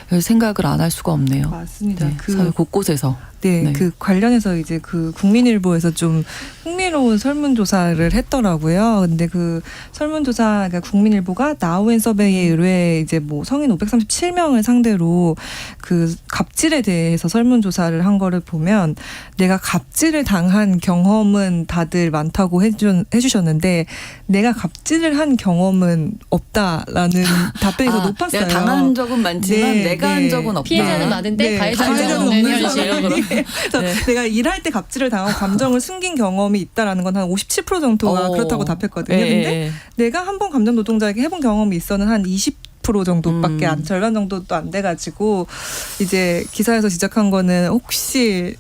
네. 생각을 안 할 수가 없네요. 맞습니다. 네, 사회 곳곳에서. 네, 네. 그 관련해서 이제 그 국민일보에서 좀 흥미로운 설문조사를 했더라고요. 근데 그 설문조사, 그러니까 국민일보가 나우앤 서베이에 의뢰 이제 뭐 성인 537명을 상대로 그 갑질에 대해서 설문조사를 한 거를 보면 내가 갑질을 당한 경험은 다들 많다고 해주셨는데 내가 갑질을 한 경험은 없다라는 답변이 더 높았어요. 내가 당한 적은 많지만 네, 내가 네. 한 적은 없다. 피해자는 많은데 네, 가해자는 가해자는 없는 없는 현실. 상황이. 그래서 네. 내가 일할 때 갑질을 당하고 감정을 숨긴 경험이 있다라는 건 한 57% 정도가 그렇다고 답했거든요. 근데 내가 한 번 감정 노동자에게 해본 경험이 있어는 한 20% 정도밖에 안, 절반 정도도 안 돼가지고 이제 기사에서 지적한 거는 혹시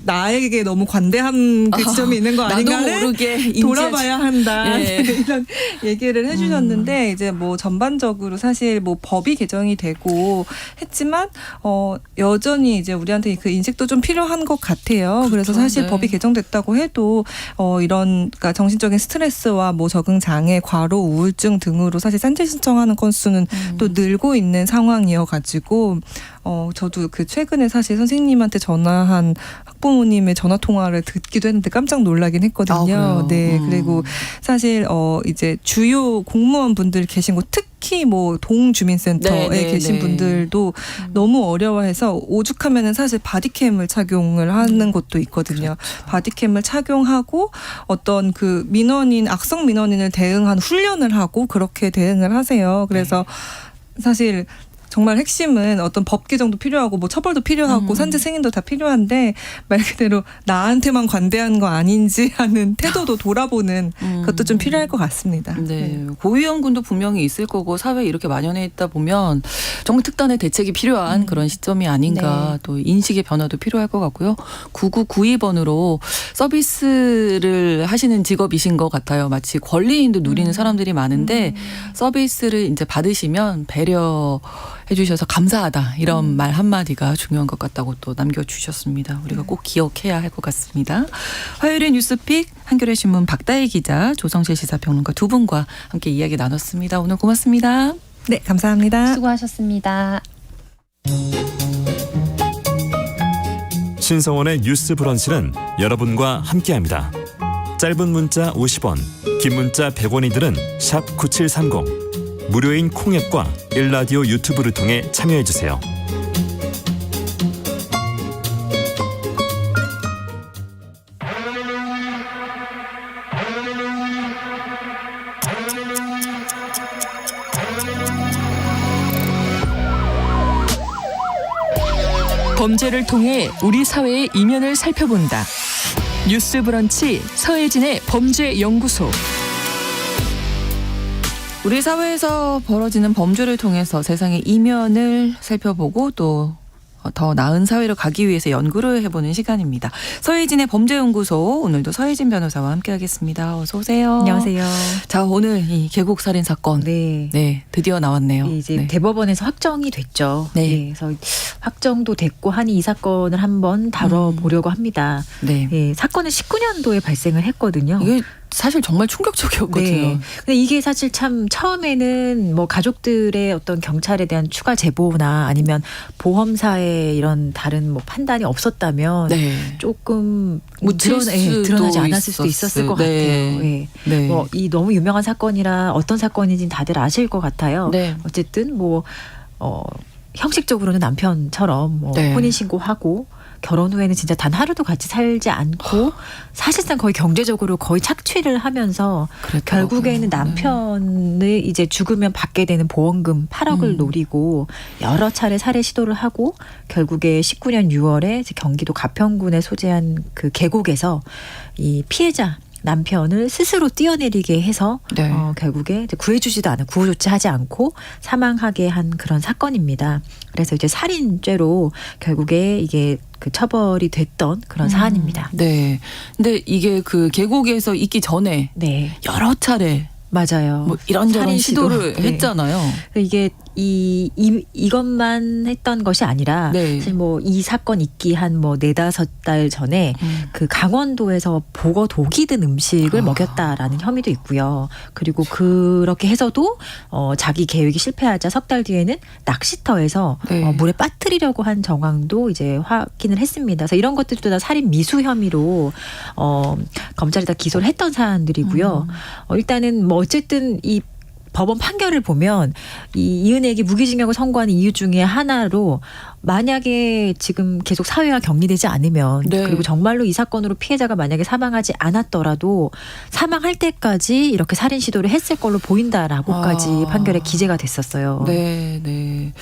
나에게 너무 관대한 그 지점이 있는 거 나도 아닌가를 모르게 돌아봐야 한다. 예. 이런 얘기를 해주셨는데 이제 뭐 전반적으로 사실 뭐 법이 개정이 되고 했지만 여전히 이제 우리한테 그 인식도 좀 필요한 것 같아요. 그래서 사실 네. 법이 개정됐다고 해도 이런 그러니까 정신적인 스트레스와 뭐 적응 장애, 과로, 우울증 등으로 사실 산재 신청하는 건수는 또 늘고 있는 상황이어가지고 저도 그 최근에 사실 선생님한테 전화한 학부모님의 전화 통화를 듣기도 했는데 깜짝 놀라긴 했거든요. 그래요? 네, 그리고 사실 이제 주요 공무원 분들 계신 곳 특히 뭐 동주민센터에 네, 계신 네. 분들도 너무 어려워해서 오죽하면은 사실 바디캠을 착용을 하는 곳도 있거든요. 바디캠을 착용하고 어떤 그 민원인 악성 민원인을 대응한 훈련을 하고 그렇게 대응을 하세요. 그래서 사실 정말 핵심은 어떤 법 개정도 필요하고 뭐 처벌도 필요하고 산재 승인도 다 필요한데 말 그대로 나한테만 관대한 거 아닌지 하는 태도도 돌아보는 것도 좀 필요할 것 같습니다. 네. 고위험군도 분명히 있을 거고 사회에 이렇게 만연해 있다 보면 정말 특단의 대책이 필요한 그런 시점이 아닌가 네. 또 인식의 변화도 필요할 것 같고요. 9992번으로 서비스를 하시는 직업이신 것 같아요. 마치 권리인도 누리는 사람들이 많은데 서비스를 이제 받으시면 배려 해주셔서 감사하다 이런 말 한마디가 중요한 것 같다고 또 남겨주셨습니다. 우리가 꼭 기억해야 할 것 같습니다. 화요일의 뉴스픽 한겨레 신문 박다희 기자, 조성실 시사평론가 두 분과 함께 이야기 나눴습니다. 오늘 고맙습니다. 네, 감사합니다. 수고하셨습니다. 신성원의 뉴스 브런치는 여러분과 함께합니다. 짧은 문자 50원, 긴 문자 100원이들은 샵 9730, 무료인 콩앱과 일라디오 유튜브를 통해 참여해주세요. 범죄를 통해 우리 사회의 이면을 살펴본다. 뉴스 브런치 서혜진의 범죄연구소. 우리 사회에서 벌어지는 범죄를 통해서 세상의 이면을 살펴보고 또 더 나은 사회로 가기 위해서 연구를 해보는 시간입니다. 서혜진의 범죄연구소, 오늘도 서혜진 변호사와 함께하겠습니다. 어서 오세요. 안녕하세요. 자, 오늘 이 계곡 살인 사건, 네. 드디어 나왔네요. 이제 네. 대법원에서 확정이 됐죠. 네. 그래서 확정도 됐고 하니 이 사건을 한번 다뤄보려고 합니다. 네. 예, 사건은 19년도에 발생을 했거든요. 이게 사실 정말 충격적이었거든요. 네. 근데 이게 사실 참 처음에는 뭐 가족들의 어떤 경찰에 대한 추가 제보나 아니면 보험사의 이런 다른 뭐 판단이 없었다면 네. 조금 묻힐 수도 드러나지 않았을 수도 있었을 것 네. 같아요. 예. 네. 뭐 이 너무 유명한 사건이라 어떤 사건인지 다들 아실 것 같아요. 네. 어쨌든 뭐 형식적으로는 남편처럼 뭐 네. 혼인신고하고 결혼 후에는 진짜 단 하루도 같이 살지 않고 사실상 거의 경제적으로 거의 착취를 하면서 그랬더라고요. 결국에는 남편을 이제 죽으면 받게 되는 보험금 8억을 노리고 여러 차례 살해 시도를 하고 결국에 19년 6월에 이제 경기도 가평군에 소재한 그 계곡에서 이 피해자 남편을 스스로 뛰어내리게 해서 네. 결국에 이제 구해주지도 않아 구호 조치하지 않고 사망하게 한 그런 사건입니다. 그래서 이제 살인죄로 결국에 이게 그 처벌이 됐던 그런 사안입니다. 네. 근데 이게 그 계곡에서 있기 전에 네, 여러 차례 맞아요. 뭐 이런저런 살인 시도를 시도. 네. 했잖아요. 이게 이것만 했던 것이 아니라 네. 사실 뭐 이 사건 있기 한 뭐 4-5달 전에 그 강원도에서 보거 독이 든 음식을 먹였다라는 혐의도 있고요. 그리고 그렇게 해서도 자기 계획이 실패하자 석 달 뒤에는 낚시터에서 네. 물에 빠뜨리려고 한 정황도 이제 확인을 했습니다. 그래서 이런 것들도 다 살인 미수 혐의로 검찰이 다 기소를 했던 사안들이고요. 일단은 뭐 어쨌든 이 법원 판결을 보면 이은혜에게 무기징역을 선고하는 이유 중에 하나로 만약에 지금 계속 사회가 격리되지 않으면 네. 그리고 정말로 이 사건으로 피해자가 만약에 사망하지 않았더라도 사망할 때까지 이렇게 살인 시도를 했을 걸로 보인다라고까지 판결에 기재가 됐었어요. 네, 네.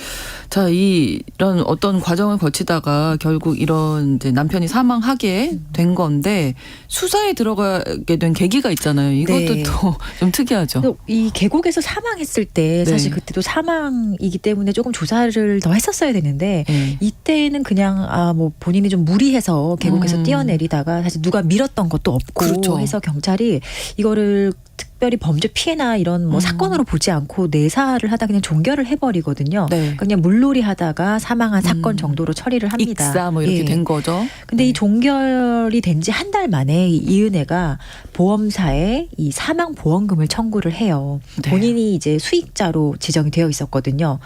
자, 이런 어떤 과정을 거치다가 결국 이런 이제 남편이 사망하게 된 건데 수사에 들어가게 된 계기가 있잖아요. 이것도 네. 또 좀 특이하죠. 또 이 계곡에서 사망했을 때 사실 네. 그때도 사망이기 때문에 조금 조사를 더 했었어야 되는데 네. 이때는 그냥 뭐 본인이 좀 무리해서 계곡에서 음. 뛰어내리다가 사실 누가 밀었던 것도 없고 그렇죠. 해서 경찰이 이거를 특별히 범죄 피해나 이런 뭐 사건으로 보지 않고 내사를 하다 그냥 종결을 해버리거든요. 네. 그냥 물놀이 하다가 사망한 사건 정도로 처리를 합니다. 익사 뭐 이렇게 예. 된 거죠. 근데 이 종결이 된 지 한 달 만에 이은혜가 보험사에 이 사망 보험금을 청구를 해요. 네. 본인이 이제 수익자로 지정이 되어 있었거든요.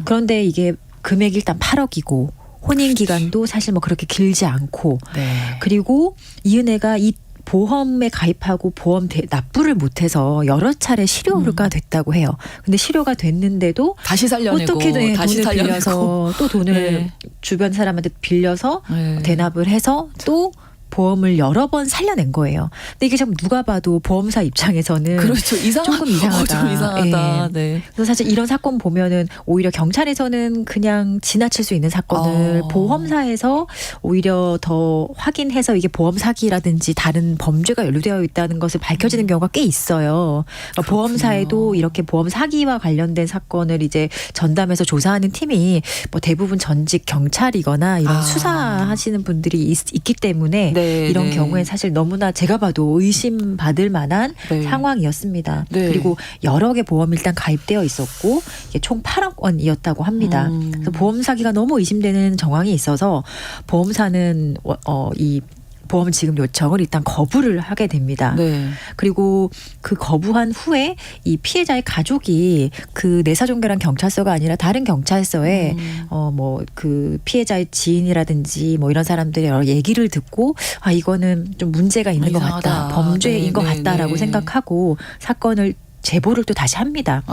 그런데 이게 금액이 일단 8억이고 혼인 기간도 사실 뭐 그렇게 길지 않고 네. 그리고 이은혜가 이 보험에 가입하고 보험 납부를 못해서 여러 차례 실효가 됐다고 해요. 근데 실효가 됐는데도 다시 살려내고 어떻게든 다시 돈을 살려내고. 빌려서 또 돈을 네. 주변 사람한테 빌려서 네. 대납을 해서 또 보험을 여러 번 살려낸 거예요. 근데 이게 참 누가 봐도 보험사 입장에서는 그렇죠. 조금 이상하다. 좀 이상하다. 예. 네. 그래서 사실 이런 사건 보면은 오히려 경찰에서는 그냥 지나칠 수 있는 사건을 보험사에서 오히려 더 확인해서 이게 보험 사기라든지 다른 범죄가 연루되어 있다는 것을 밝혀지는 경우가 꽤 있어요. 그러니까 보험사에도 이렇게 보험 사기와 관련된 사건을 이제 전담해서 조사하는 팀이 뭐 대부분 전직 경찰이거나 이런 수사하시는 분들이 있기 때문에 네, 이런 네. 경우에 사실 너무나 제가 봐도 의심받을 만한 네. 상황이었습니다. 네. 그리고 여러 개 보험이 일단 가입되어 있었고 이게 총 8억 원이었다고 합니다. 그래서 보험 사기가 너무 의심되는 정황이 있어서 보험사는 이 보험 지급 요청을 일단 거부를 하게 됩니다. 네. 그리고 그 거부한 후에 이 피해자의 가족이 그 내사종결한 경찰서가 아니라 다른 경찰서에 뭐 그 피해자의 지인이라든지 뭐 이런 사람들의 여러 얘기를 듣고 아 이거는 좀 문제가 있는 것 이상하다. 같다. 범죄인 네, 것 네, 같다라고 네. 생각하고 사건을 제보를 또 다시 합니다.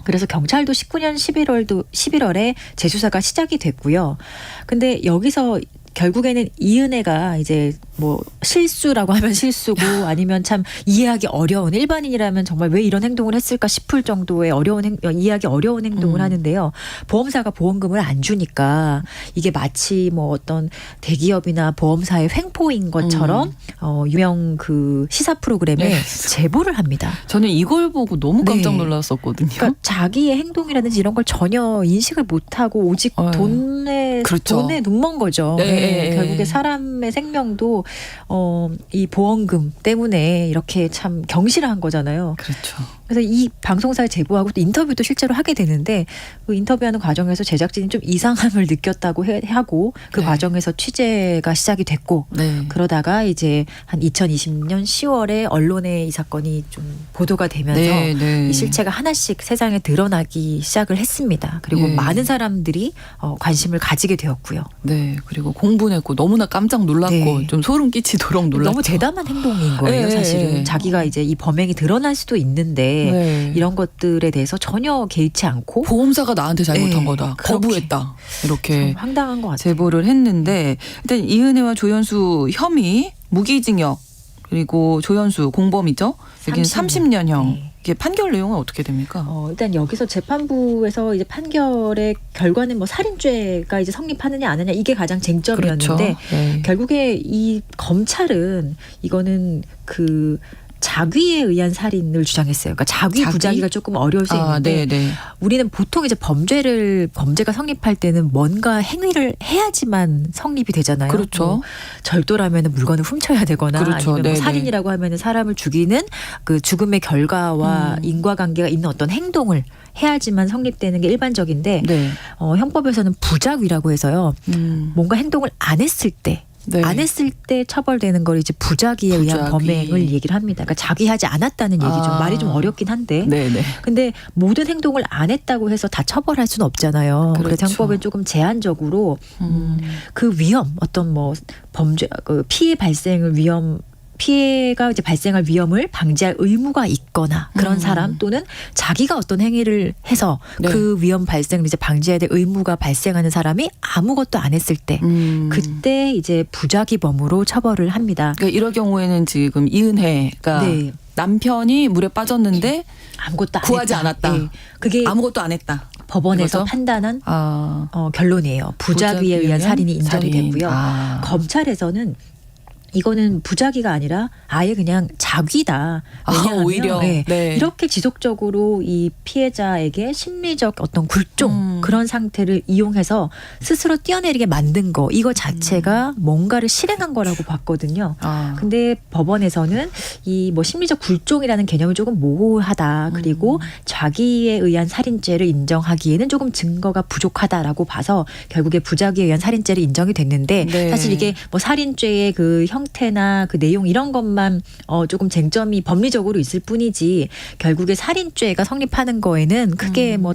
그래서 경찰도 19년 11월에 재수사가 시작이 됐고요. 근데 여기서 결국에는 이은혜가 이제 뭐 실수라고 하면 실수고 아니면 참 이해하기 어려운 일반인이라면 정말 왜 이런 행동을 했을까 싶을 정도의 이해하기 어려운 행동을 하는데요. 보험사가 보험금을 안 주니까 이게 마치 뭐 어떤 대기업이나 보험사의 횡포인 것처럼 유명 그 시사 프로그램에 네. 제보를 합니다. 저는 이걸 보고 너무 깜짝 네. 놀랐었거든요. 그러니까 자기의 행동이라든지 이런 걸 전혀 인식을 못하고 오직 돈에 그렇죠. 돈에 눈먼 거죠. 네. 결국에 사람의 생명도 이 보험금 때문에 이렇게 참 경실한 거잖아요. 그렇죠. 그래서 이 방송사에 제보하고 또 인터뷰도 실제로 하게 되는데 그 인터뷰하는 과정에서 제작진이 좀 이상함을 느꼈다고 하고 그 네. 과정에서 취재가 시작이 됐고 네. 그러다가 이제 한 2020년 10월에 언론에 이 사건이 좀 보도가 되면서 네, 네. 이 실체가 하나씩 세상에 드러나기 시작을 했습니다. 그리고 예. 많은 사람들이 관심을 가지게 되었고요. 네. 그리고 공분했고 너무나 깜짝 놀랐고 네. 좀 소름 끼치도록 놀랐죠. 너무 대담한 행동인 거예요, 네, 사실은. 네. 자기가 이제 이 범행이 드러날 수도 있는데 네. 이런 것들에 대해서 전혀 개의치 않고 보험사가 나한테 잘못한 네, 거다. 그렇게. 거부했다. 이렇게 참 황당한 것 같아요. 제보를 했는데 일단 이은혜와 조연수 혐의 무기징역 그리고 조연수 공범이죠. 여기는 30년형. 네. 이게 판결 내용은 어떻게 됩니까? 일단 여기서 재판부에서 이제 판결의 결과는 뭐 살인죄가 이제 성립하느냐 안 하느냐 이게 가장 쟁점이었는데 그렇죠. 네. 결국에 이 검찰은 이거는 그 자귀에 의한 살인을 주장했어요. 그러니까 자귀 부자기가 조금 어려울 수 있는데 네. 우리는 보통 이제 범죄가 성립할 때는 뭔가 행위를 해야지만 성립이 되잖아요. 그렇죠. 뭐 절도라면 물건을 훔쳐야 되거나 그렇죠. 아니면 뭐 네네. 살인이라고 하면 사람을 죽이는 그 죽음의 결과와 인과관계가 있는 어떤 행동을 해야지만 성립되는 게 일반적인데 네. 형법에서는 부작위라고 해서요. 뭔가 행동을 안 했을 때 네. 안 했을 때 처벌되는 걸 이제 부작위에 의한 부작위. 범행을 얘기를 합니다. 그러니까 자기하지 않았다는 얘기죠. 말이 좀 어렵긴 한데. 네네. 근데 모든 행동을 안 했다고 해서 다 처벌할 수는 없잖아요. 그렇죠. 그래서 형법에 조금 제한적으로 그 위험, 어떤 뭐 범죄, 그 피해 발생을 피해가 이제 발생할 위험을 방지할 의무가 있거나 그런 사람 또는 자기가 어떤 행위를 해서 네. 그 위험 발생을 이제 방지해야 될 의무가 발생하는 사람이 아무것도 안 했을 때 그때 이제 부작위범으로 처벌을 합니다. 그러니까 이럴 경우에는 지금 이은혜가 네. 남편이 물에 빠졌는데 아무것도 안 구하지 했다. 않았다. 네. 그게 아무것도 안 했다. 법원에서 이거죠? 판단한 아, 결론이에요. 부작위에 의한 살인이 인정이 되고요. 검찰에서는 이거는 부작위가 아니라 아예 그냥 자귀다. 왜냐하면 오히려. 네. 이렇게 지속적으로 이 피해자에게 심리적 어떤 굴종 그런 상태를 이용해서 스스로 뛰어내리게 만든 거 이거 자체가 뭔가를 실행한 거라고 봤거든요. 근데 법원에서는 이 뭐 심리적 굴종이라는 개념이 조금 모호하다. 그리고 자기에 의한 살인죄를 인정하기에는 조금 증거가 부족하다라고 봐서 결국에 부작위에 의한 살인죄를 인정이 됐는데 네. 사실 이게 뭐 살인죄의 그 형태나 그 내용 이런 것만 조금 쟁점이 법리적으로 있을 뿐이지 결국에 살인죄가 성립하는 거에는 크게 뭐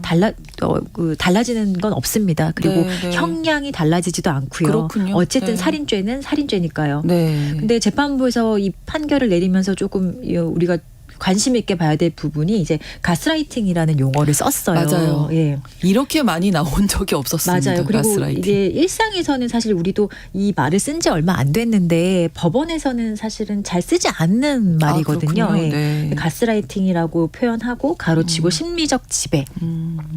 달라지는 건 없습니다. 그리고 네. 형량이 달라지지도 않고요. 그렇군요. 어쨌든 네. 살인죄는 살인죄니까요. 네. 근데 재판부에서 이 판결을 내리면서 조금 우리가 관심 있게 봐야 될 부분이 이제 가스라이팅이라는 용어를 썼어요. 맞아요. 예. 이렇게 많이 나온 적이 없었습니다. 맞아요. 그리고 가스라이팅. 이게 일상에서는 사실 우리도 이 말을 쓴 지 얼마 안 됐는데 법원에서는 사실은 잘 쓰지 않는 말이거든요. 그렇군요. 예. 네. 가스라이팅이라고 표현하고 가로치고 심리적 지배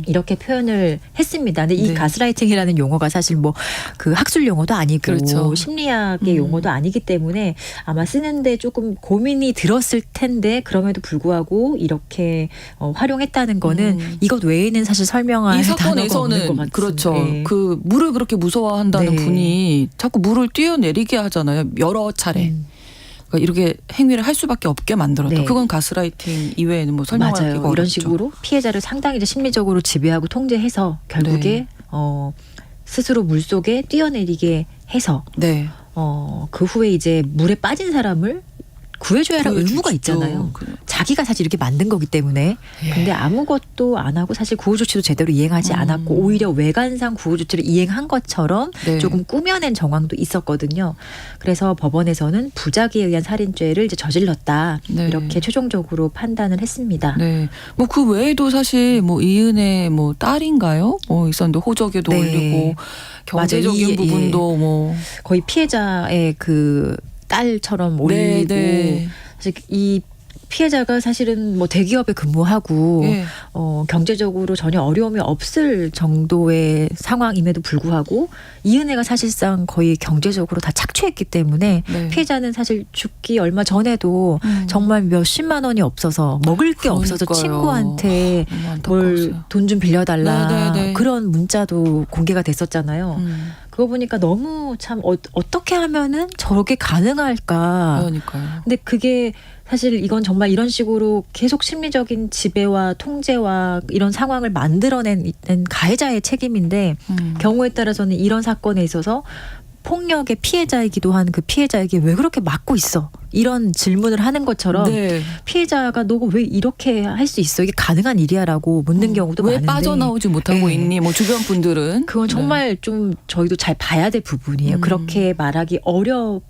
이렇게 표현을 했습니다. 근데 이 네. 가스라이팅이라는 용어가 사실 뭐 그 학술 용어도 아니고 그렇죠. 심리학의 용어도 아니기 때문에 아마 쓰는데 조금 고민이 들었을 텐데 그럼에도 상황임에도 불구하고 이렇게 활용했다는 거는 이것 외에는 사실 설명할 이 단어가 없는 것 사건에서는 같습니다. 그렇죠. 네. 그 물을 그렇게 무서워한다는 네. 분이 자꾸 물을 뛰어내리게 하잖아요. 여러 차례. 그러니까 이렇게 행위를 할 수밖에 없게 만들었다. 네. 그건 가스라이팅 이외에는 뭐 설명하기가 맞아요. 어렵죠. 이런 식으로 피해자를 상당히 이제 심리적으로 지배하고 통제해서 결국에 네. 스스로 물 속에 뛰어내리게 해서 네. 그 후에 이제 물에 빠진 사람을 구해줘야 할 의무가 구해주죠. 있잖아요. 그래. 자기가 사실 이렇게 만든 거기 때문에. 예. 근데 아무것도 안 하고 사실 구호 조치도 제대로 이행하지 않았고 오히려 외관상 구호 조치를 이행한 것처럼 네. 조금 꾸며낸 정황도 있었거든요. 그래서 법원에서는 부작위에 의한 살인죄를 이제 저질렀다. 네. 이렇게 최종적으로 판단을 했습니다. 네. 뭐 그 외에도 사실 뭐 이은혜 뭐 딸인가요? 뭐 있었는데 호적에도 네. 올리고 경제적인 맞아요. 부분도 뭐 거의 피해자의 그 딸처럼 올리고 네. 사실 이 피해자가 사실은 뭐 대기업에 근무하고 예. 경제적으로 전혀 어려움이 없을 정도의 상황임에도 불구하고 이은혜가 사실상 거의 경제적으로 다 착취했기 때문에 네. 피해자는 사실 죽기 얼마 전에도 음. 정말 몇십만 원이 없어서 먹을 게 없어서 그러니까요. 친구한테 너무 뭘 안타까웠어요. 돈 좀 빌려달라 네, 네, 네. 그런 문자도 공개가 됐었잖아요. 그거 보니까 너무 참 어떻게 하면은 저렇게 가능할까. 그러니까요. 근데 그게 사실 이건 정말 이런 식으로 계속 심리적인 지배와 통제와 이런 상황을 만들어낸 가해자의 책임인데 경우에 따라서는 이런 사건에 있어서 폭력의 피해자이기도 한 그 피해자에게 왜 그렇게 맞고 있어? 이런 질문을 하는 것처럼 네. 피해자가 너가 왜 이렇게 할 수 있어? 이게 가능한 일이야라고 묻는 경우도 왜 많은데 빠져나오지 못하고 네. 있니? 뭐 주변 분들은 그건 정말 좀 저희도 잘 봐야 될 부분이에요. 그렇게 말하기 어려울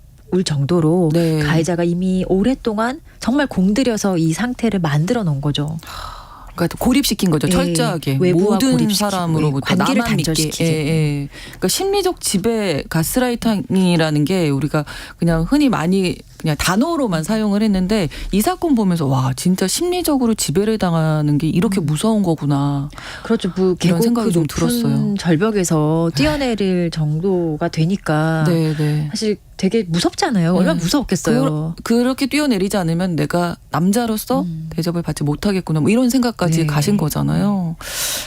정도로 네. 가해자가 이미 오랫동안 정말 공들여서 이 상태를 만들어 놓은 거죠. 그러니까 고립시킨 거죠. 예, 철저하게 외부와 모든 고립시키고, 사람으로부터 관계를 나만 믿게. 단절시키죠. 예. 그러니까 심리적 지배 가스라이팅이라는 게 우리가 그냥 흔히 많이 그냥 단어로만 사용을 했는데 이 사건 보면서 와 진짜 심리적으로 지배를 당하는 게 이렇게 무서운 거구나. 그렇죠. 뭐 이런 계곡 생각이 그 좀 높은 들었어요. 절벽에서 뛰어내릴 정도가 되니까 네. 사실 되게 무섭잖아요. 얼마나 네. 무서웠겠어요. 그렇게 뛰어내리지 않으면 내가 남자로서 대접을 받지 못하겠구나 뭐 이런 생각까지 네. 가신 거잖아요.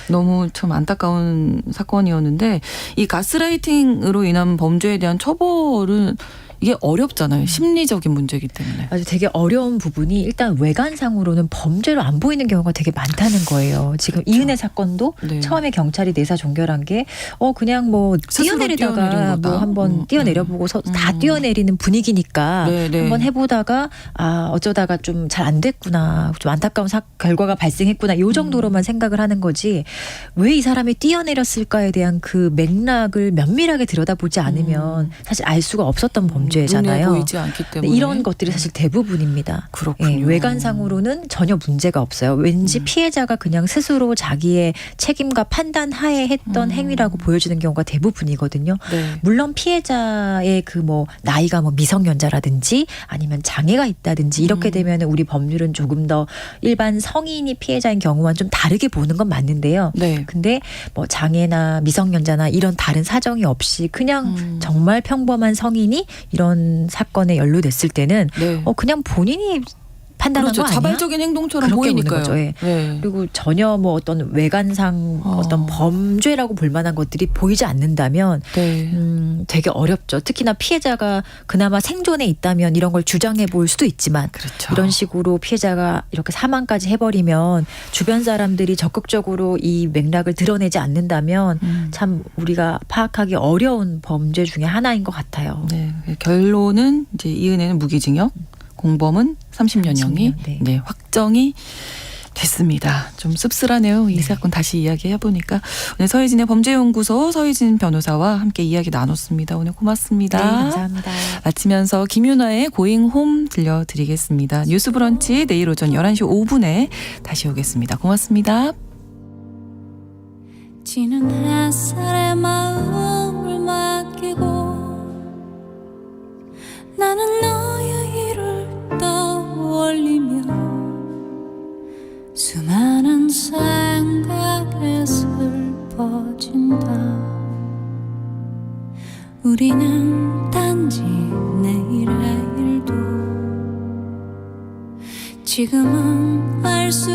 너무 참 안타까운 사건이었는데 이 가스라이팅으로 인한 범죄에 대한 처벌은 이게 어렵잖아요. 심리적인 문제이기 때문에. 아주 되게 어려운 부분이 일단 외관상으로는 범죄로 안 보이는 경우가 되게 많다는 거예요. 지금 이은혜 사건도 네. 처음에 경찰이 내사 종결한 게 그냥 뭐 스스로 뛰어내린 뛰어내리다가 거다. 뭐 한번 뛰어내려보고서 다 뛰어내리는 분위기니까 네. 한번 해보다가 어쩌다가 좀 잘 안 됐구나, 좀 안타까운 결과가 발생했구나 요 정도로만 생각을 하는 거지 왜 이 사람이 뛰어내렸을까에 대한 그 맥락을 면밀하게 들여다보지 않으면 사실 알 수가 없었던 눈에 범죄잖아요. 보이지 않기 때문에. 이런 것들이 사실 대부분입니다. 그렇군요. 예, 외관상으로는 전혀 문제가 없어요. 왠지 피해자가 그냥 스스로 자기의 책임과 판단 하에 했던 행위라고 보여지는 경우가 대부분이거든요. 네. 물론 피해자의 그 뭐 나이가 뭐 미성년자라든지 아니면 장애가 있다든지 이렇게 되면 우리 법률은 조금 더 일반 성인이 피해자인 경우와는 좀 다르게 보는 건 맞는데요. 네. 근데 뭐 장애나 미성년자나 이런 다른 사정이 없이 그냥 정말 평범한 성인이 이런 사건에 연루됐을 때는 네. 그냥 본인이 판단한 그렇죠. 거 아니야? 자발적인 행동처럼 그렇게 보는 보이니까요. 거죠. 예. 네. 그리고 전혀 뭐 어떤 외관상 어떤 범죄라고 볼 만한 것들이 보이지 않는다면 네. 되게 어렵죠. 특히나 피해자가 그나마 생존에 있다면 이런 걸 주장해 볼 수도 있지만 그렇죠. 이런 식으로 피해자가 이렇게 사망까지 해버리면 주변 사람들이 적극적으로 이 맥락을 드러내지 않는다면 참 우리가 파악하기 어려운 범죄 중에 하나인 것 같아요. 네. 결론은 이제 이은혜는 무기징역, 공범은 30년형이 30년, 네. 확정이 됐습니다. 좀 씁쓸하네요. 이 사건 다시 이야기해 보니까. 오늘 서희진의 범죄연구소 서희진 변호사와 함께 이야기 나눴습니다. 오늘 고맙습니다. 네, 감사합니다. 마치면서 김윤아의 고잉홈 들려드리겠습니다. 뉴스브런치 내일 오전 11시 5분에 다시 오겠습니다. 고맙습니다. 지는 햇살에 마음을 맡기고 나는 너의 일을 떠올리며 수많은 생각에 슬퍼진다. 우리는 단지 내일의 일도 지금은 알 수